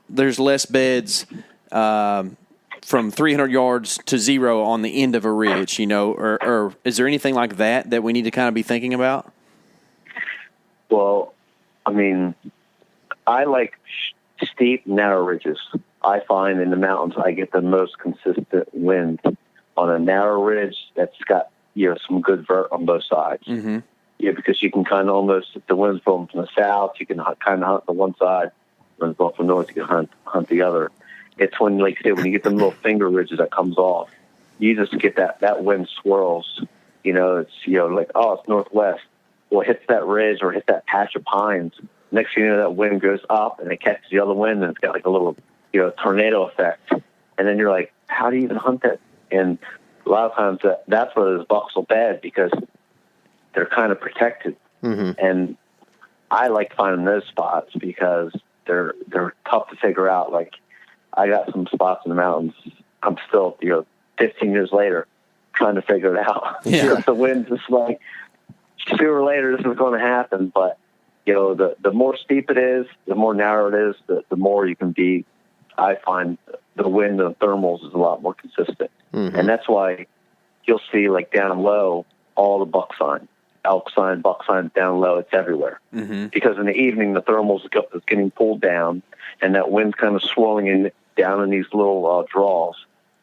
there's less beds from 300 yards to 0 on the end of a ridge, or is there anything like that we need to kind of be thinking about? Well, I mean, I like steep, narrow ridges. I find in the mountains I get the most consistent wind on a narrow ridge that's got some good vert on both sides. Mm-hmm. Yeah, because you can kind of almost, if the wind's blowing from the south, you can kind of hunt the one side. When it's blowing from the north, you can hunt the other. It's when, like I said, when you get them little finger ridges that comes off, you just get that wind swirls. It's like, oh, it's northwest. Well, it hits that ridge or hits that patch of pines. Next thing you know, that wind goes up and it catches the other wind, and it's got like a little, tornado effect. And then you're like, how do you even hunt that? And a lot of times that's where those bucks will bed, because they're kind of protected. Mm-hmm. And I like finding those spots because they're tough to figure out. Like, I got some spots in the mountains. I'm still, 15 years later, trying to figure it out. Yeah. The wind's just like, sooner or later this is going to happen. But, the more steep it is, the more narrow it is, the more you can be. I find the wind and the thermals is a lot more consistent. Mm-hmm. And that's why you'll see, like, down low, all the buck sign, elk sign, buck sign down low, it's everywhere. Mm-hmm. Because in the evening, the thermals is getting pulled down, and that wind's kind of swirling down in these little draws.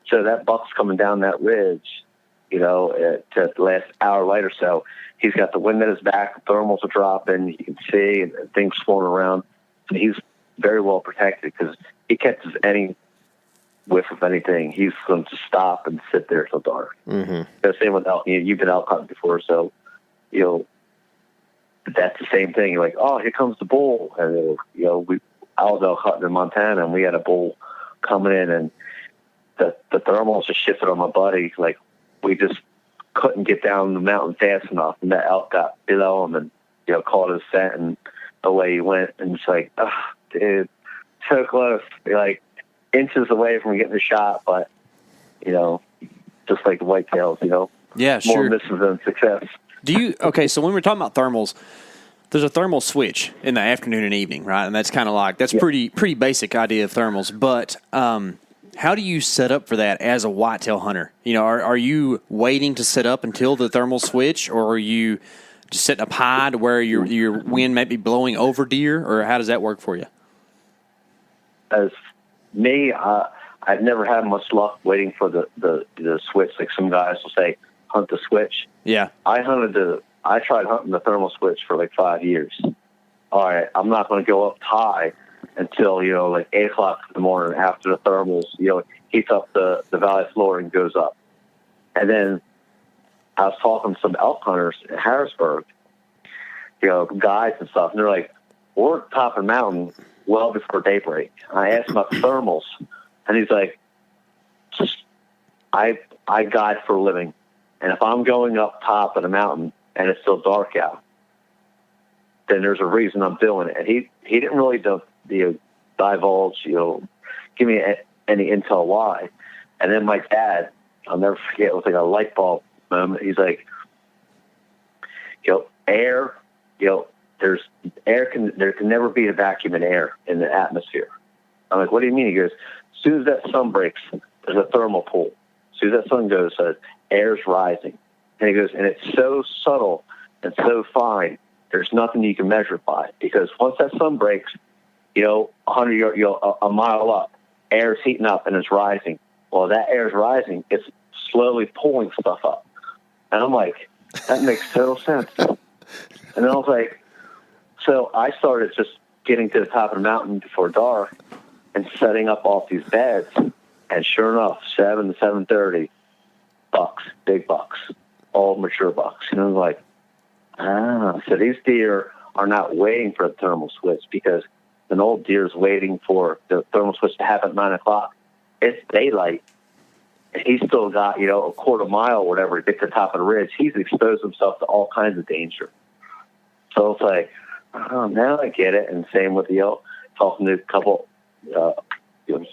So that buck's coming down that ridge, to the last hour light or so. He's got the wind at his back, the thermals are dropping, you can see, and things swirling around. And he's very well protected because he catches any whiff of anything, he's going to stop and sit there till dark. Mm-hmm. The same with elk. You've been elk hunting before, so that's the same thing. You're like, oh, here comes the bull, and I was elk hunting in Montana, and we had a bull coming in, and the thermals just shifted on my buddy. Like, we just couldn't get down the mountain fast enough, and that elk got below him and caught his scent, and away he went. And it's like, oh, dude, so close. You're like inches away from getting a shot, but just like the whitetails, yeah, sure, more misses than success. So when we're talking about thermals, there's a thermal switch in the afternoon and evening, right? And that's kind of like pretty basic idea of thermals. But how do you set up for that as a whitetail hunter? Are you waiting to set up until the thermal switch, or are you just setting up high to where your wind might be blowing over deer, or how does that work for you? As me, I've never had much luck waiting for the switch. Like some guys will say, hunt the switch. Yeah. I hunted I tried hunting the thermal switch for like 5 years. All right, I'm not going to go up high until, like 8 o'clock in the morning after the thermals, heats up the valley floor and goes up. And then I was talking to some elk hunters in Harrisburg, guides and stuff, and they're like, we're at the top of the mountain well before daybreak. I asked him about the thermals, and he's like, I guide for a living, and if I'm going up top of the mountain and it's still dark out, then there's a reason I'm doing it. And he didn't really divulge, give me any intel why. And then my dad, I'll never forget, it was like a light bulb moment. He's like, air, there can never be a vacuum in air in the atmosphere. I'm like, what do you mean? He goes, as soon as that sun breaks, there's a thermal pull. As soon as that sun goes, air's rising. And he goes, and it's so subtle and so fine, there's nothing you can measure it by. Because once that sun breaks, 100 yards, a mile up, air's heating up and it's rising. Well, that air's rising, it's slowly pulling stuff up. And I'm like, that makes total sense. And then I was like, so I started just getting to the top of the mountain before dark and setting up off these beds. And sure enough, 7 to 7:30, bucks, big bucks, all mature bucks. And I was like, so these deer are not waiting for the thermal switch, because an old deer is waiting for the thermal switch to happen at 9 o'clock. It's daylight. He's still got, a quarter mile or whatever to get to the top of the ridge. He's exposed himself to all kinds of danger. So it's like, now I get it. And same with talking to a couple,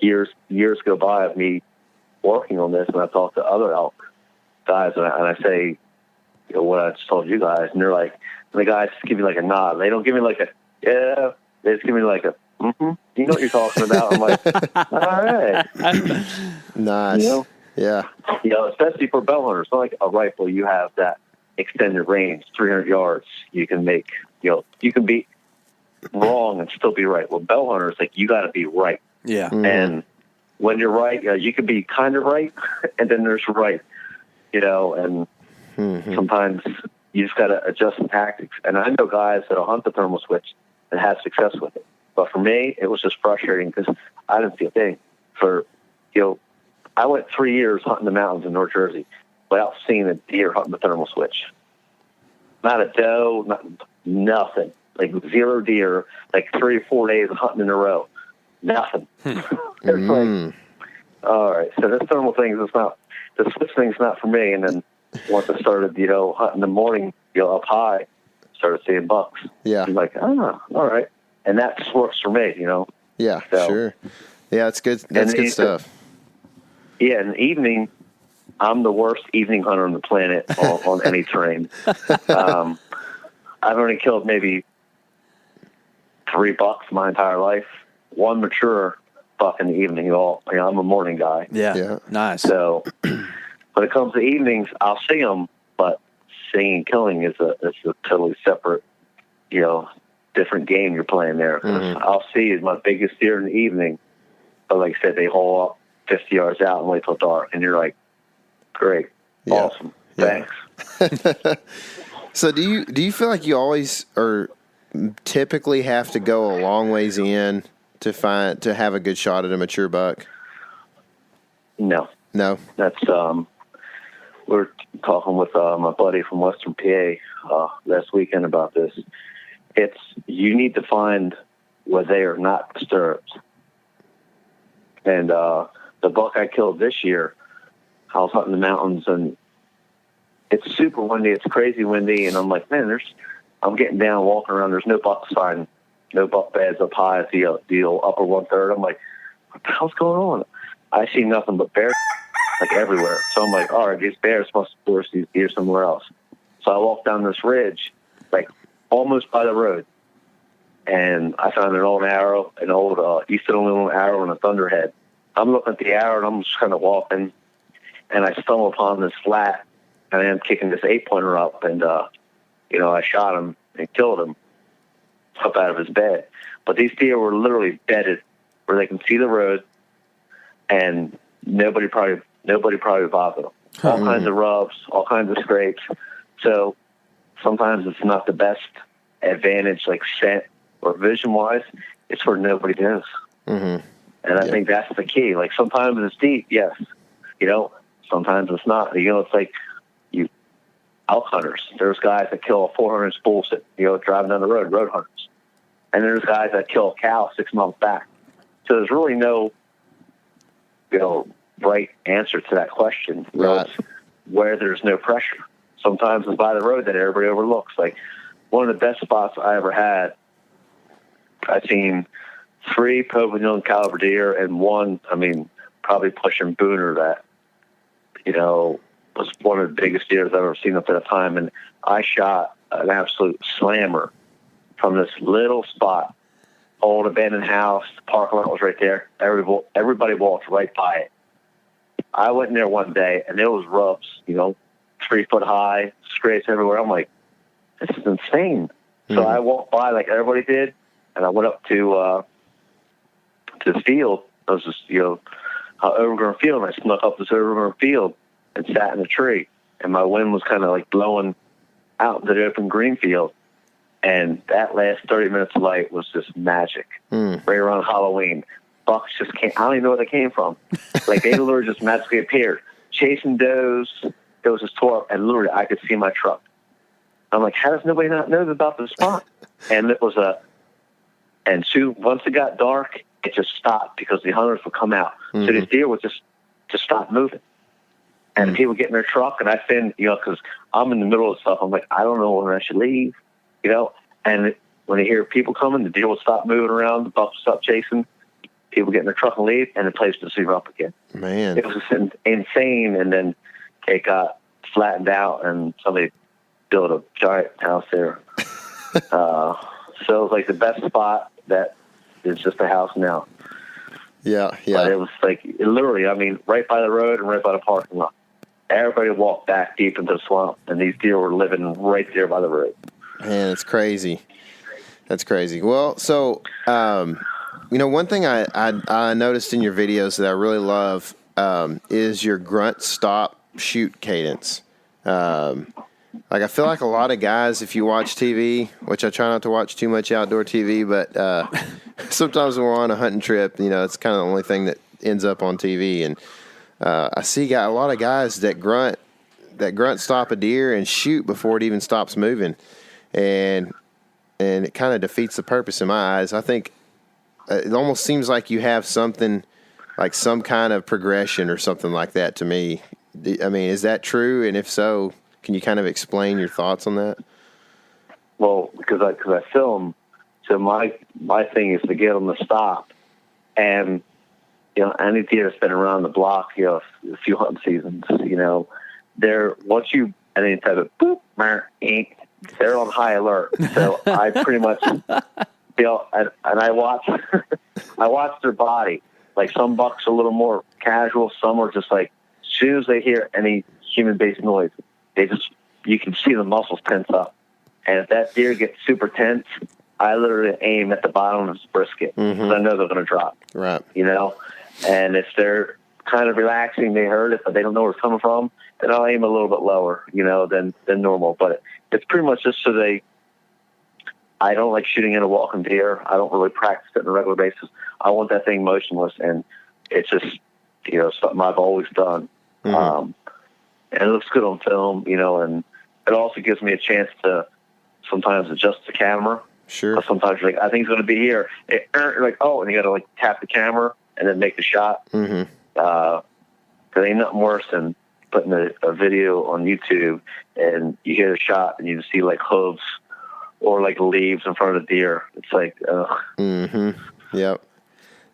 years go by of me working on this, and I talk to other elk guys, and I say, what I just told you guys, and they're like, and the guys just give me like a nod. They don't give me like a, yeah. They just give me like a, mm-hmm. You know what you're talking about? I'm like, all right. Nice. Yeah. Especially for bow hunters. It's not like a rifle. You have that extended range, 300 yards. You can make, you can be wrong and still be right. Well, bow hunters, like, you got to be right. Yeah. Mm-hmm. And when you're right, you can be kind of right, and then there's right, and sometimes you just got to adjust the tactics. And I know guys that'll hunt the thermal switch and have success with it. But for me, it was just frustrating because I didn't see a thing. I went 3 years hunting the mountains in North Jersey without seeing a deer hunting the thermal switch. Not a doe, nothing. Like 0 deer, like 3 or 4 days of hunting in a row. Nothing. It's like, all right, so this thermal thing is not, the switch thing's not for me. And then once I started, hunting in the morning, up high, started seeing bucks. Yeah. I'm like, all right. And that just works for me, Yeah, so, sure. Yeah, it's good. That's good stuff. Yeah, in the evening, I'm the worst evening hunter on the planet on any terrain. I've only killed maybe 3 bucks my entire life. 1 mature buck in the evening. I'm a morning guy. Yeah. Nice. So when it comes to evenings, I'll see them, but seeing and killing is a totally separate, different game you're playing there. I'll see my biggest deer in the evening, but like I said, they haul up 50 yards out and wait till dark, and you're like, great, awesome, thanks. So do you feel like you always or typically have to go a long ways in to have a good shot at a mature buck? No. That's we're talking with my buddy from Western PA last weekend about this. You need to find where they are not disturbed. And the buck I killed this year, I was hunting the mountains, and it's super windy. It's crazy windy, and I'm like, man, I'm getting down, walking around. There's no buck sign, no buck beds up high at the upper 1/3. I'm like, what the hell's going on? I see nothing but bears like everywhere. So I'm like, all right, these bears must have forced these deer somewhere else. So I walked down this ridge, like almost by the road, and I found an old Eastern aluminum arrow and a thunderhead. I'm looking at the arrow, and I'm just kind of walking, and I stumble upon this flat, and I'm kicking this 8-pointer up, and I shot him and killed him up out of his bed. But these deer were literally bedded where they can see the road, and nobody probably bothered them. All kinds of rubs, all kinds of scrapes. So sometimes it's not the best advantage, like scent or vision wise. It's where nobody does. Mm-hmm. And I think that's the key. Like sometimes it's deep, yes. Sometimes it's not. It's like elk hunters. There's guys that kill a 400-inch bull, driving down the road hunters. And there's guys that kill a cow 6 miles back. So there's really no, right answer to that question. Right. It's where there's no pressure. Sometimes it's by the road that everybody overlooks. Like one of the best spots I ever had, I've seen 3 Provolone caliber deer and one, probably pushing Booner that, was one of the biggest deer I've ever seen up at a time. And I shot an absolute slammer from this little spot, old abandoned house. The parking lot was right there. Everybody walked right by it. I went in there one day and there was rubs, 3 foot high, scrapes everywhere. I'm like, this is insane. Mm-hmm. So I walked by like everybody did, and I went up to the field. It was just, overgrown field, and I snuck up this overgrown field and sat in a tree. And my wind was kind of like blowing out into the open green field. And that last 30 minutes of light was just magic. Right around Halloween. Bucks just came. I don't even know where they came from. Like they literally just magically appeared. Chasing does. It was just tore up, and literally I could see my truck. I'm like, how does nobody not know about this spot? And it was once it got dark, it just stopped because the hunters would come out. Mm-hmm. So these deer would just stop moving. And people get in their truck, and I think, because I'm in the middle of stuff, I'm like, I don't know when I should leave, And when I hear people coming, the deer will stop moving around, the bucks will stop chasing, people get in their truck and leave, and the place will zero up again. Man. It was just insane, and then it got flattened out, and somebody built a giant house there. So it was like the best spot that is just a house now. Yeah. But it was like, literally, right by the road and right by the parking lot. Everybody walked back deep into the swamp, and these deer were living right there by the road. Man, it's crazy. That's crazy. Well, so, one thing I noticed in your videos that I really love is your grunt, stop, shoot cadence. I feel like a lot of guys, if you watch TV, which I try not to watch too much outdoor TV, but sometimes when we're on a hunting trip, it's kind of the only thing that ends up on TV. And I see a lot of guys that grunt, stop a deer and shoot before it even stops moving. And it kind of defeats the purpose in my eyes. I think it almost seems like you have something, like some kind of progression or something like that to me. Is that true? And if so, can you kind of explain your thoughts on that? Well, because I film, so my thing is to get them to stop. And, any deer that's been around the block, a few hunting seasons, once you, any type of boop, they're on high alert. So I pretty much, and I watch, I watch their body. Like some bucks are a little more casual. Some are just like, as soon as they hear any human-based noise, you can see the muscles tense up. And if that deer gets super tense, I literally aim at the bottom of his brisket because I know they're going to drop. Right. And if they're kind of relaxing, they heard it, but they don't know where it's coming from, then I'll aim a little bit lower, than normal. But it's pretty much just I don't like shooting at a walking deer. I don't really practice it on a regular basis. I want that thing motionless, and it's just, something I've always done. And it looks good on film, and it also gives me a chance to sometimes adjust the camera. Sure. But sometimes you're like, I think he's going to be here. You're like, oh, and you got to tap the camera and then make the shot. Because ain't nothing worse than putting a video on YouTube and you hit a shot and you just see hooves or leaves in front of the deer. It's like, ugh. Yep.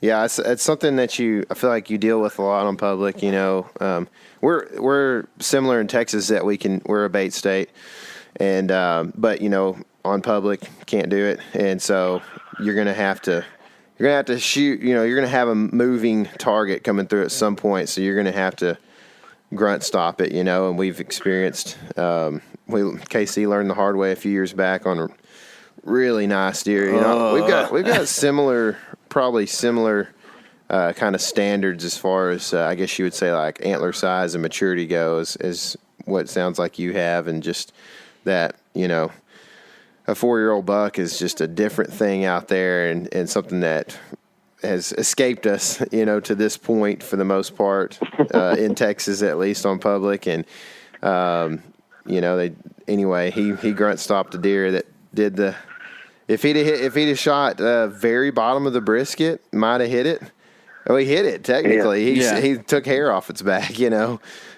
Yeah, it's something that I feel like you deal with a lot on public. We're similar in Texas that we're a bait state, and but on public can't do it, and so you're gonna have to shoot. You're gonna have a moving target coming through at some point, so you're gonna have to grunt stop it. And we've experienced. KC learned the hard way a few years back on a really nice deer. We've got similar kind of standards as far as I guess you would say antler size and maturity goes, is what it sounds like you have, and just that a 4-year-old buck is just a different thing out there, and something that has escaped us, to this point for the most part, in Texas, at least on public. And, he grunt stopped a deer that did if he'd have shot very bottom of the brisket, might have hit it. Oh, he hit it technically. He took hair off its back,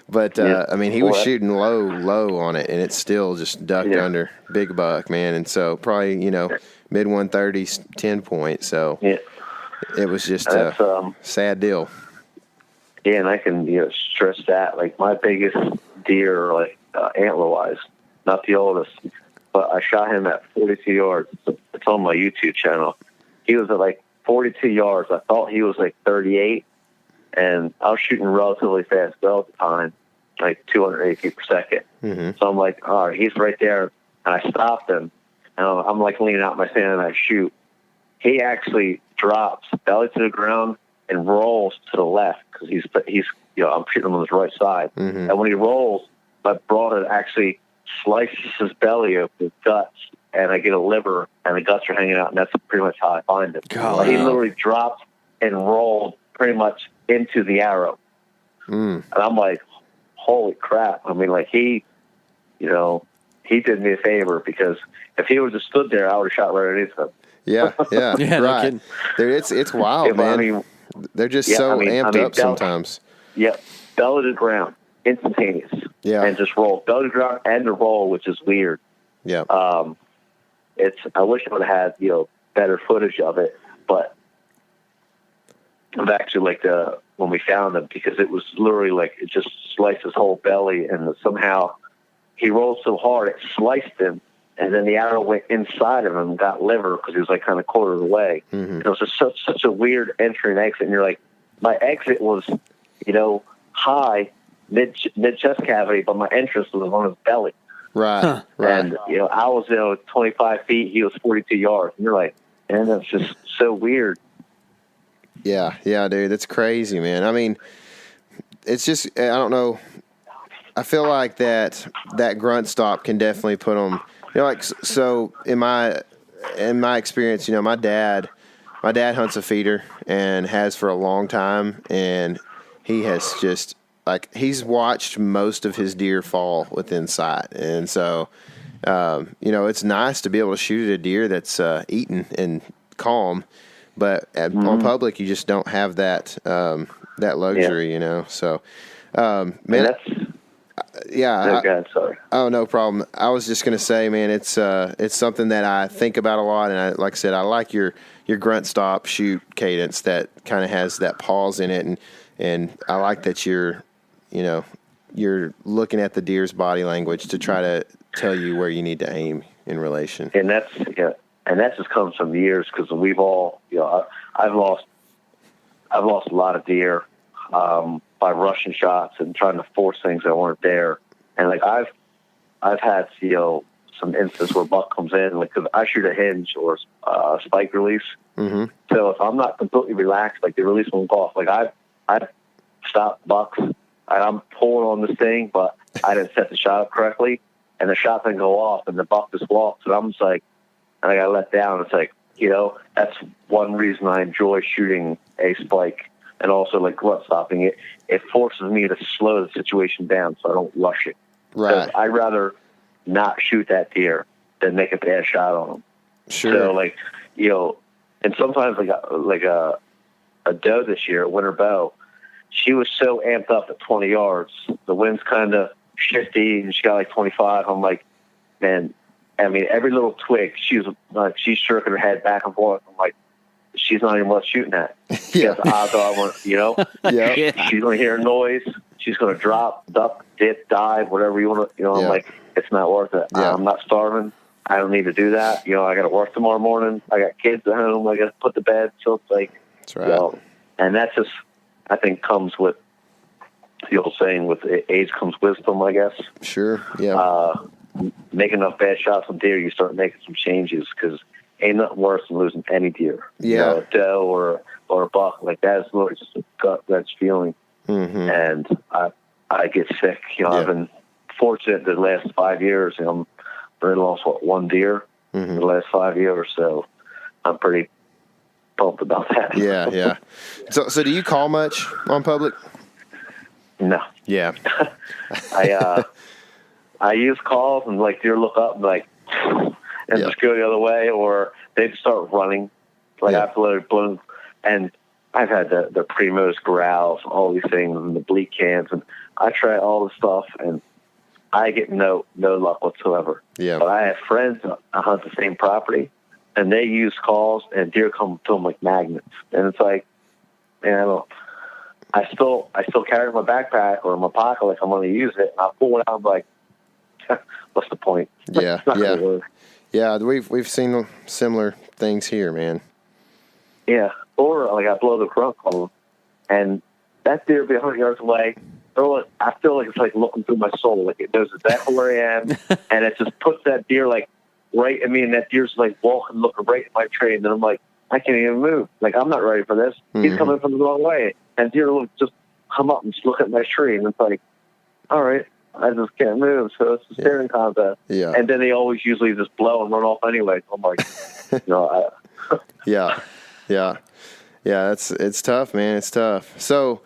But he was shooting low on it, and it still just ducked under. Big buck, man. And so probably mid 130s, 10 point. So it was just a sad deal. Yeah, and I can stress that. Like my biggest deer, like antler wise, not the oldest, but I shot him at 42 yards. It's on my YouTube channel. He was at like 42 yards. I thought he was like 38, and I was shooting relatively fast well at the time, like 280 feet per second. Mm-hmm. So I'm like, all right, he's right there. And I stopped him, and I'm like leaning out my stand and I shoot. He actually drops belly to the ground and rolls to the left because he's I'm shooting him on his right side. Mm-hmm. And when he rolls, my broadhead actually slices his belly open with guts, and I get a liver, and the guts are hanging out, and that's pretty much how I find him. He literally dropped and rolled pretty much into the arrow. And I'm like, holy crap. I mean, like he did me a favor, because if he would have stood there, I would have shot right underneath him. Yeah, right. It's wild, man. They're just amped up sometimes. Yeah, belly to the ground, instantaneous. Yeah, and just roll belly to the ground and the roll, which is weird. Yeah. I wish I would have had better footage of it, but I've actually when we found him, because it was literally like it just sliced his whole belly, and somehow he rolled so hard it sliced him. And then the arrow went inside of him and got liver because he was like kind of quartered away. Mm-hmm. It was just such a weird entry and exit. And you're like, my exit was, high, mid chest cavity, but my entrance was on his belly. Right. Huh. Right. And, I was, 25 feet. He was 42 yards. And you're like, man, that's just so weird. Yeah, dude. That's crazy, man. I mean, it's just, I don't know. I feel like that grunt stop can definitely put them. So in my experience, my dad hunts a feeder and has for a long time, and he has just he's watched most of his deer fall within sight, and so it's nice to be able to shoot at a deer that's eaten and calm, but on public you just don't have that luxury, So, man. No, God, sorry. Oh, no problem. I was just going to say, man, it's something that I think about a lot, and like I said, I like your grunt stop shoot cadence that kind of has that pause in it, and I like that you're looking at the deer's body language to try to tell you where you need to aim in relation. And that just comes from years, because we've all, I've lost a lot of deer. By rushing shots and trying to force things that weren't there. And I've had, some instances where buck comes in, cause I shoot a hinge or spike release. Mm-hmm. So if I'm not completely relaxed, the release won't go off. I've stopped bucks and I'm pulling on this thing, but I didn't set the shot up correctly, and the shot didn't go off, and the buck just walks, and I'm just and I got let down. It's that's one reason I enjoy shooting a spike. And also, grunt stopping it, it forces me to slow the situation down so I don't rush it. Right. I'd rather not shoot that deer than make a bad shot on him. Sure. So, and sometimes a doe this year, a winter bow, she was so amped up at 20 yards. The wind's kind of shifty, and she got 25. I'm like, man, every little twig, she's jerking her head back and forth. I'm like, she's not even worth shooting at. Yeah. Odds are, Yeah. She's going to hear a noise. She's going to drop, duck, dip, dive, whatever you want to, I'm like, it's not worth it. Yeah. I'm not starving. I don't need to do that. I got to work tomorrow morning. I got kids at home. I got to put to bed. So it's that's right. And that just, I think, comes with the old saying, with age comes wisdom, I guess. Sure. Yeah. Make enough bad shots on deer, you start making some changes, because ain't nothing worse than losing any deer. Yeah. A doe or a buck. That is literally just a gut wrench feeling. Mm-hmm. And I get sick. I've been fortunate the last 5 years. already lost one deer in the last 5 years, so I'm pretty pumped about that. Yeah. So do you call much on public? No. Yeah. I use calls and like deer look up and like and just go the other way, or they just start running. Like I have to let it bloom, and I've had the primos, growls, all these things, and the bleak cans, and I try all the stuff, and I get no luck whatsoever. Yeah. But I have friends that hunt the same property, and they use calls, and deer come to them like magnets, and it's like, man, I still carry my backpack or my pocket like I'm going to use it, and I pull it out, I'm like, what's the point? Yeah. Yeah, we've seen similar things here, man. Yeah, or like I blow the crunk on them, and that deer be 100 yards away. I feel like it's like looking through my soul, like it knows exactly where I am, and it just puts that deer like right. I mean, that deer's like walking, looking right at my tree, and I'm like, I can't even move. Like I'm not ready for this. He's coming from the wrong way, and deer will just come up and just look at my tree, and it's like, all right, I just can't move. So it's a staring contest. Yeah. And then they always usually just blow and run off anyway. So I'm like, Yeah. It's tough, man. It's tough. So,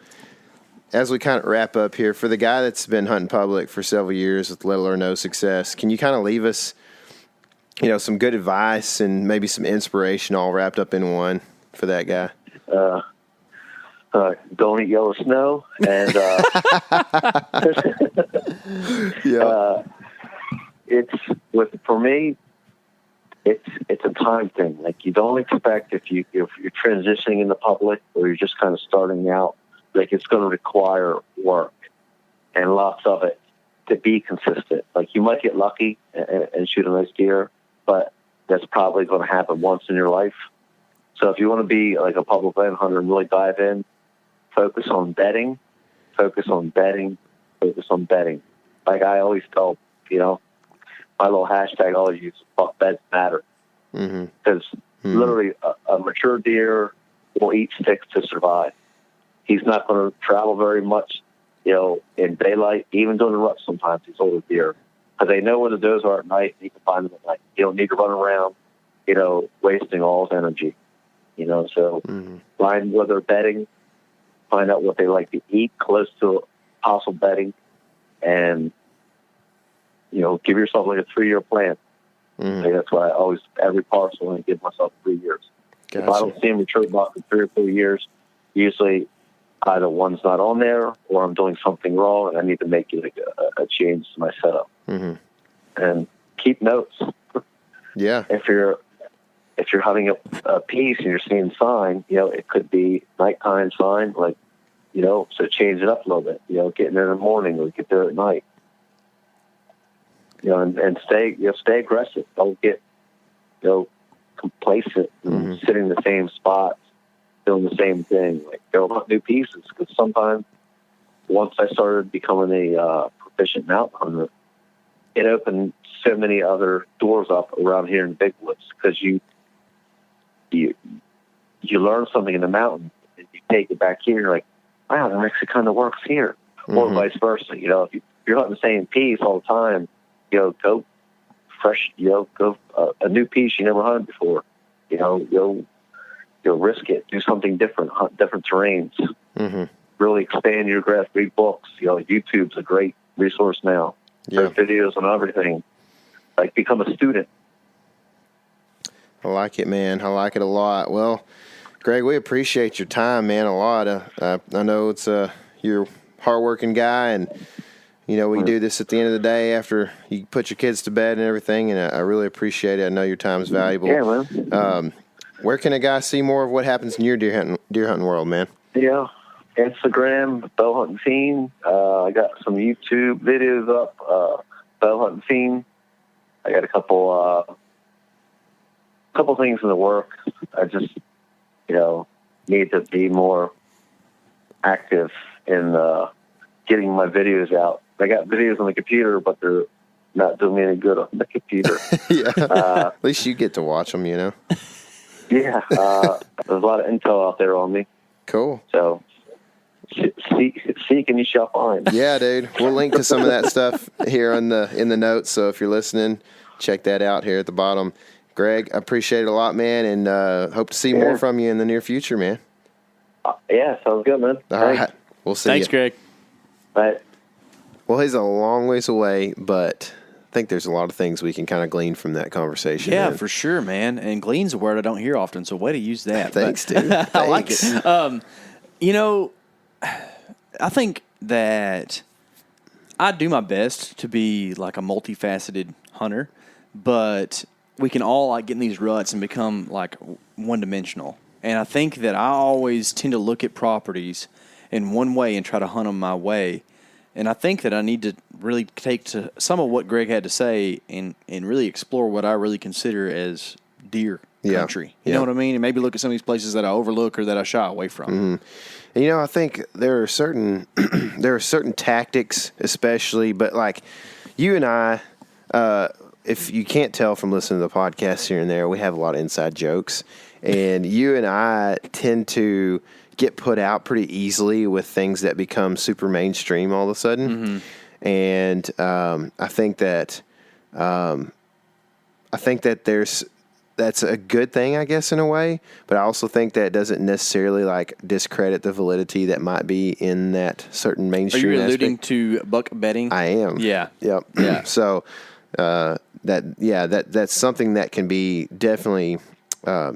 as we kind of wrap up here, for the guy that's been hunting public for several years with little or no success, can you kind of leave us, some good advice and maybe some inspiration all wrapped up in one for that guy? Don't eat yellow snow, and for me, it's a time thing. Like you don't expect if you're transitioning in the public or you're just kind of starting out, like it's going to require work and lots of it to be consistent. Like you might get lucky and shoot a nice deer, but that's probably going to happen once in your life. So if you want to be like a public land hunter and really dive in, focus on bedding. Like I always tell, my little hashtag I always use, fuck beds matter. Because literally a mature deer will eat sticks to survive. He's not going to travel very much, in daylight, even during the rut sometimes, these older deer. Because they know where the does are at night, and you can find them at night. You don't need to run around, wasting all his energy. So find where they're bedding, find out what they like to eat close to possible bedding, and, give yourself like a 3-year plan. Like that's why I always, every parcel, I give myself 3 years. Gotcha. If I don't see a mature buck in 3 or 4 years, usually either one's not on there or I'm doing something wrong and I need to make like a change to my setup. And keep notes. Yeah. If you're hunting a piece and you're seeing sign, it could be nighttime sign, like, so change it up a little bit, getting there in the morning or get there at night. And stay aggressive. Don't get, complacent and sitting in the same spots, doing the same thing. Like, go hunt new pieces. Because sometimes, once I started becoming a proficient mountain hunter, it opened so many other doors up around here in the big woods. Because you learn something in the mountain, and you take it back here, and you're like, wow, that actually kind of works here. Or vice versa. If you're hunting the same piece all the time, go fresh, go a new piece you never hunted before. You'll risk it, do something different, hunt different terrains. Really expand your grass, read books. YouTube's a great resource now. Yeah. There's videos on everything. Like, become a student. I like it, man. I like it a lot. Well, Greg, we appreciate your time, man, a lot. I know it's you're a hardworking guy, and we do this at the end of the day after you put your kids to bed and everything, and I really appreciate it. I know your time is valuable. Yeah, man. Where can a guy see more of what happens in your deer hunting world, man? Yeah, Instagram, Bowhunting Fiend. I got some YouTube videos up, Bowhunting Fiend. I got a couple things in the works. I just, need to be more active in getting my videos out. I got videos on the computer, but they're not doing me any good on the computer. At least you get to watch them, Yeah. There's a lot of intel out there on me. Cool. So seek and you shall find. Yeah, dude. We'll link to some of that stuff here in the notes. So if you're listening, check that out here at the bottom. Greg, I appreciate it a lot, man, and hope to see more from you in the near future, man. Yeah, sounds good, man. All right. We'll see Thanks, you. Greg. Bye. Well, he's a long ways away, but I think there's a lot of things we can kind of glean from that conversation. Yeah, man. for sure, man. And glean's a word I don't hear often, so way to use that. Thanks, dude. I like Thanks. it. You know, I think that I do my best to be like a multifaceted hunter, but we can all like get in these ruts and become like one-dimensional. And I think that I always tend to look at properties in one way and try to hunt them my way. And I think that I need to really take to some of what Greg had to say and really explore what I really consider as deer country. You know what I mean? And maybe look at some of these places that I overlook or that I shy away from. Mm-hmm. And, I think there are certain tactics, especially, but like you and I, if you can't tell from listening to the podcast here and there, we have a lot of inside jokes. And you and I tend to get put out pretty easily with things that become super mainstream all of a sudden. Mm-hmm. And I think that that's a good thing, I guess, in a way. But I also think that doesn't necessarily like discredit the validity that might be in that certain mainstream. Are you alluding aspect. to buck bedding? I am. Yeah. Yep. Yeah. So that's something that can be definitely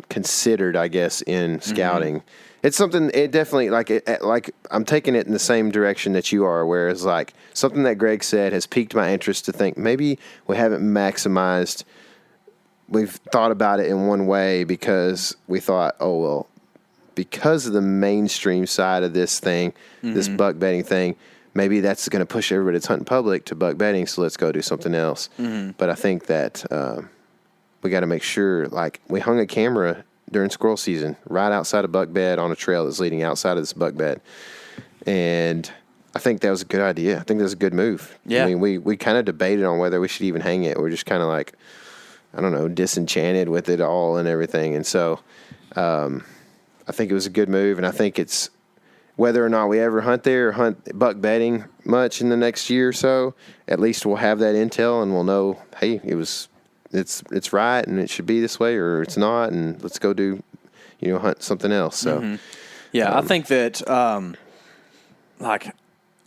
considered, I guess, in scouting. Mm-hmm. It's something. It definitely like I'm taking it in the same direction that you are. Whereas like something that Greg said has piqued my interest to think maybe we haven't maximized. We've thought about it in one way because we thought, oh well, because of the mainstream side of this thing, this buck bedding thing. Maybe that's going to push everybody that's hunting public to buck bedding, so let's go do something else. Mm-hmm. But I think that we got to make sure, like, we hung a camera during squirrel season right outside a buck bed on a trail that's leading outside of this buck bed. And I think that was a good idea. I think that was a good move. Yeah. I mean, we kind of debated on whether we should even hang it. We're just kind of like, I don't know, disenchanted with it all and everything. And so I think it was a good move, and I think it's, whether or not we ever hunt there or hunt buck bedding much in the next year or so, at least we'll have that intel and we'll know, hey, it's right and it should be this way, or it's not, and let's go do, hunt something else. So, yeah, I think that, like,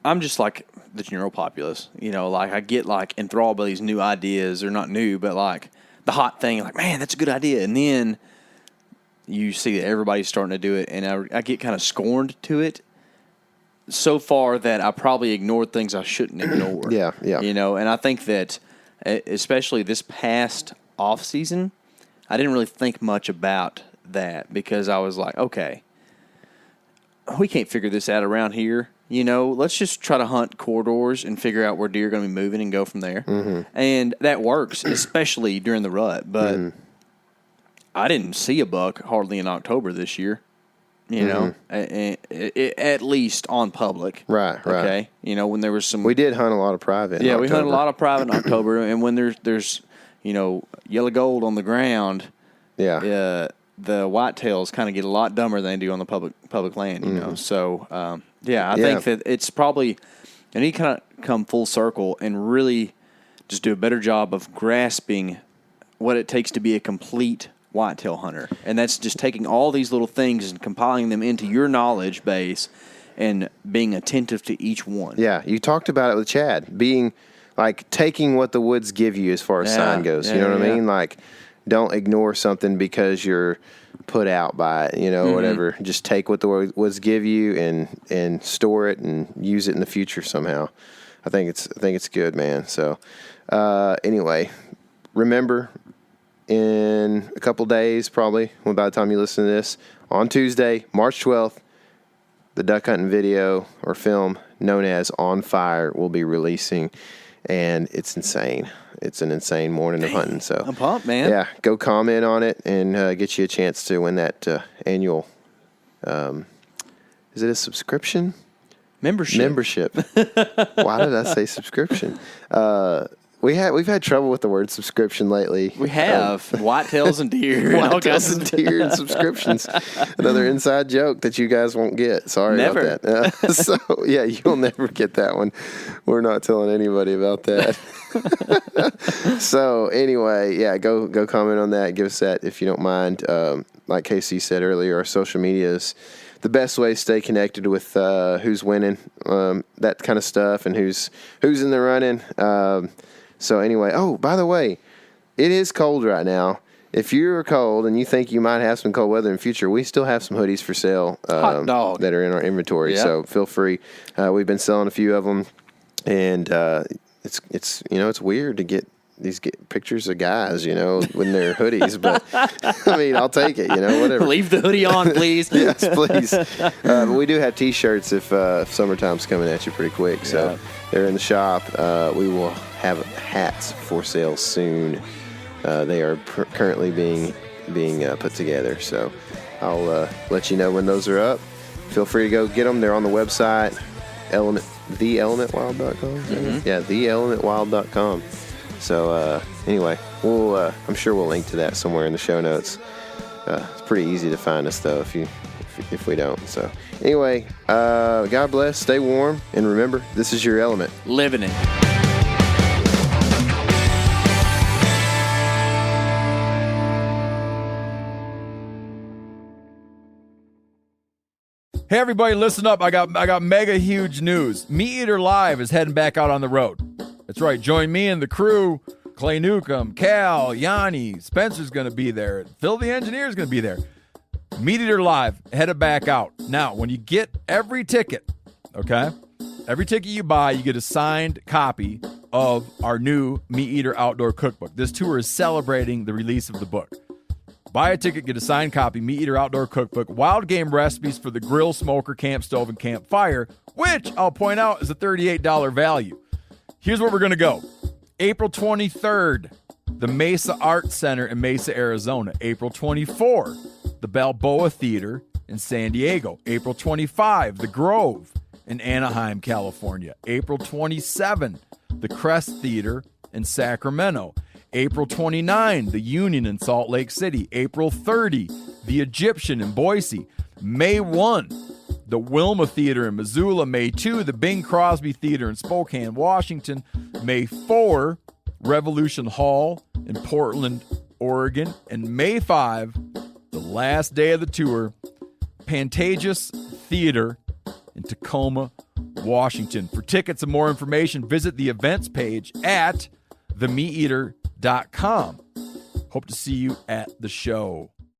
I'm just like the general populace, like I get like enthralled by these new ideas. They're not new, but like the hot thing, like, man, that's a good idea. And then you see that everybody's starting to do it, and I get kind of scorned to it so far that I probably ignored things I shouldn't ignore. Yeah. And I think that especially this past off season, I didn't really think much about that because I was like, okay, we can't figure this out around here. Let's just try to hunt corridors and figure out where deer are going to be moving and go from there. Mm-hmm. And that works, especially during the rut. But I didn't see a buck hardly in October this year, at least on public. Right. Okay. When there was some. We did hunt a lot of private. Yeah, we hunted a lot of private in October. And when there's yellow gold on the ground. Yeah. The whitetails kind of get a lot dumber than they do on the public land, So, I think that it's probably, I need to kind of come full circle and really just do a better job of grasping what it takes to be a complete whitetail hunter. And that's just taking all these little things and compiling them into your knowledge base and being attentive to each one. Yeah, you talked about it with Chad, being like taking what the woods give you as far as sign goes. You know what I mean? Like, don't ignore something because you're put out by it, whatever. Just take what the woods give you and store it and use it in the future somehow. I think it's good, man. So anyway, remember, in a couple days, probably, by the time you listen to this, on Tuesday, March 12th, the duck hunting video or film known as On Fire will be releasing, and it's insane. It's an insane morning of hunting. So I'm pumped, man. Yeah, go comment on it and get you a chance to win that annual. Is it a subscription? Membership. Why did I say subscription? we've had trouble with the word subscription lately. We have whitetails and deer. And all kinds Whitetails and deer and subscriptions. Another inside joke that you guys won't get. Sorry about that. So yeah, you'll never get that one. We're not telling anybody about that. So anyway, yeah, go comment on that. Give us that if you don't mind. Like Casey said earlier, our social media is the best way to stay connected with who's winning, that kind of stuff, and who's in the running. So anyway, oh, by the way, it is cold right now. If you're cold and you think you might have some cold weather in the future, we still have some hoodies for sale that are in our inventory. Yep. So feel free. We've been selling a few of them, and it's weird to get these pictures of guys, when they're hoodies, but I mean, I'll take it, whatever. Leave the hoodie on, please. Yes, please. But we do have T-shirts if summertime's coming at you pretty quick. So they're in the shop. We will have hats for sale soon. They are currently being put together. So I'll let you know when those are up. Feel free to go get them. They're on the website, theelementwild.com. Mm-hmm. Yeah, theelementwild.com. So anyway, I'm sure we'll link to that somewhere in the show notes. It's pretty easy to find us though if we don't. So anyway, God bless, stay warm, and remember, this is your element. Living it. Hey everybody, listen up. I got mega huge news. Meat Eater Live is heading back out on the road. That's right. Join me and the crew. Clay Newcomb, Cal, Yanni, Spencer's going to be there. Phil the engineer's going to be there. Meat Eater Live, headed back out. Now, when you get every ticket, okay, every ticket you buy, you get a signed copy of our new Meat Eater Outdoor Cookbook. This tour is celebrating the release of the book. Buy a ticket, get a signed copy, Meat Eater Outdoor Cookbook, wild game recipes for the grill, smoker, camp stove, and campfire, which I'll point out is a $38 value. Here's where we're going to go. April 23rd, the Mesa Arts Center in Mesa, Arizona. April 24, the Balboa Theater in San Diego. April 25, the Grove in Anaheim, California. April 27, the Crest Theater in Sacramento. April 29, the Union in Salt Lake City. April 30, the Egyptian in Boise. May 1, the Wilma Theater in Missoula. May 2, the Bing Crosby Theater in Spokane, Washington. May 4, Revolution Hall in Portland, Oregon. And May 5, the last day of the tour, Pantages Theater in Tacoma, Washington. For tickets and more information, visit the events page at themeateater.com. Hope to see you at the show.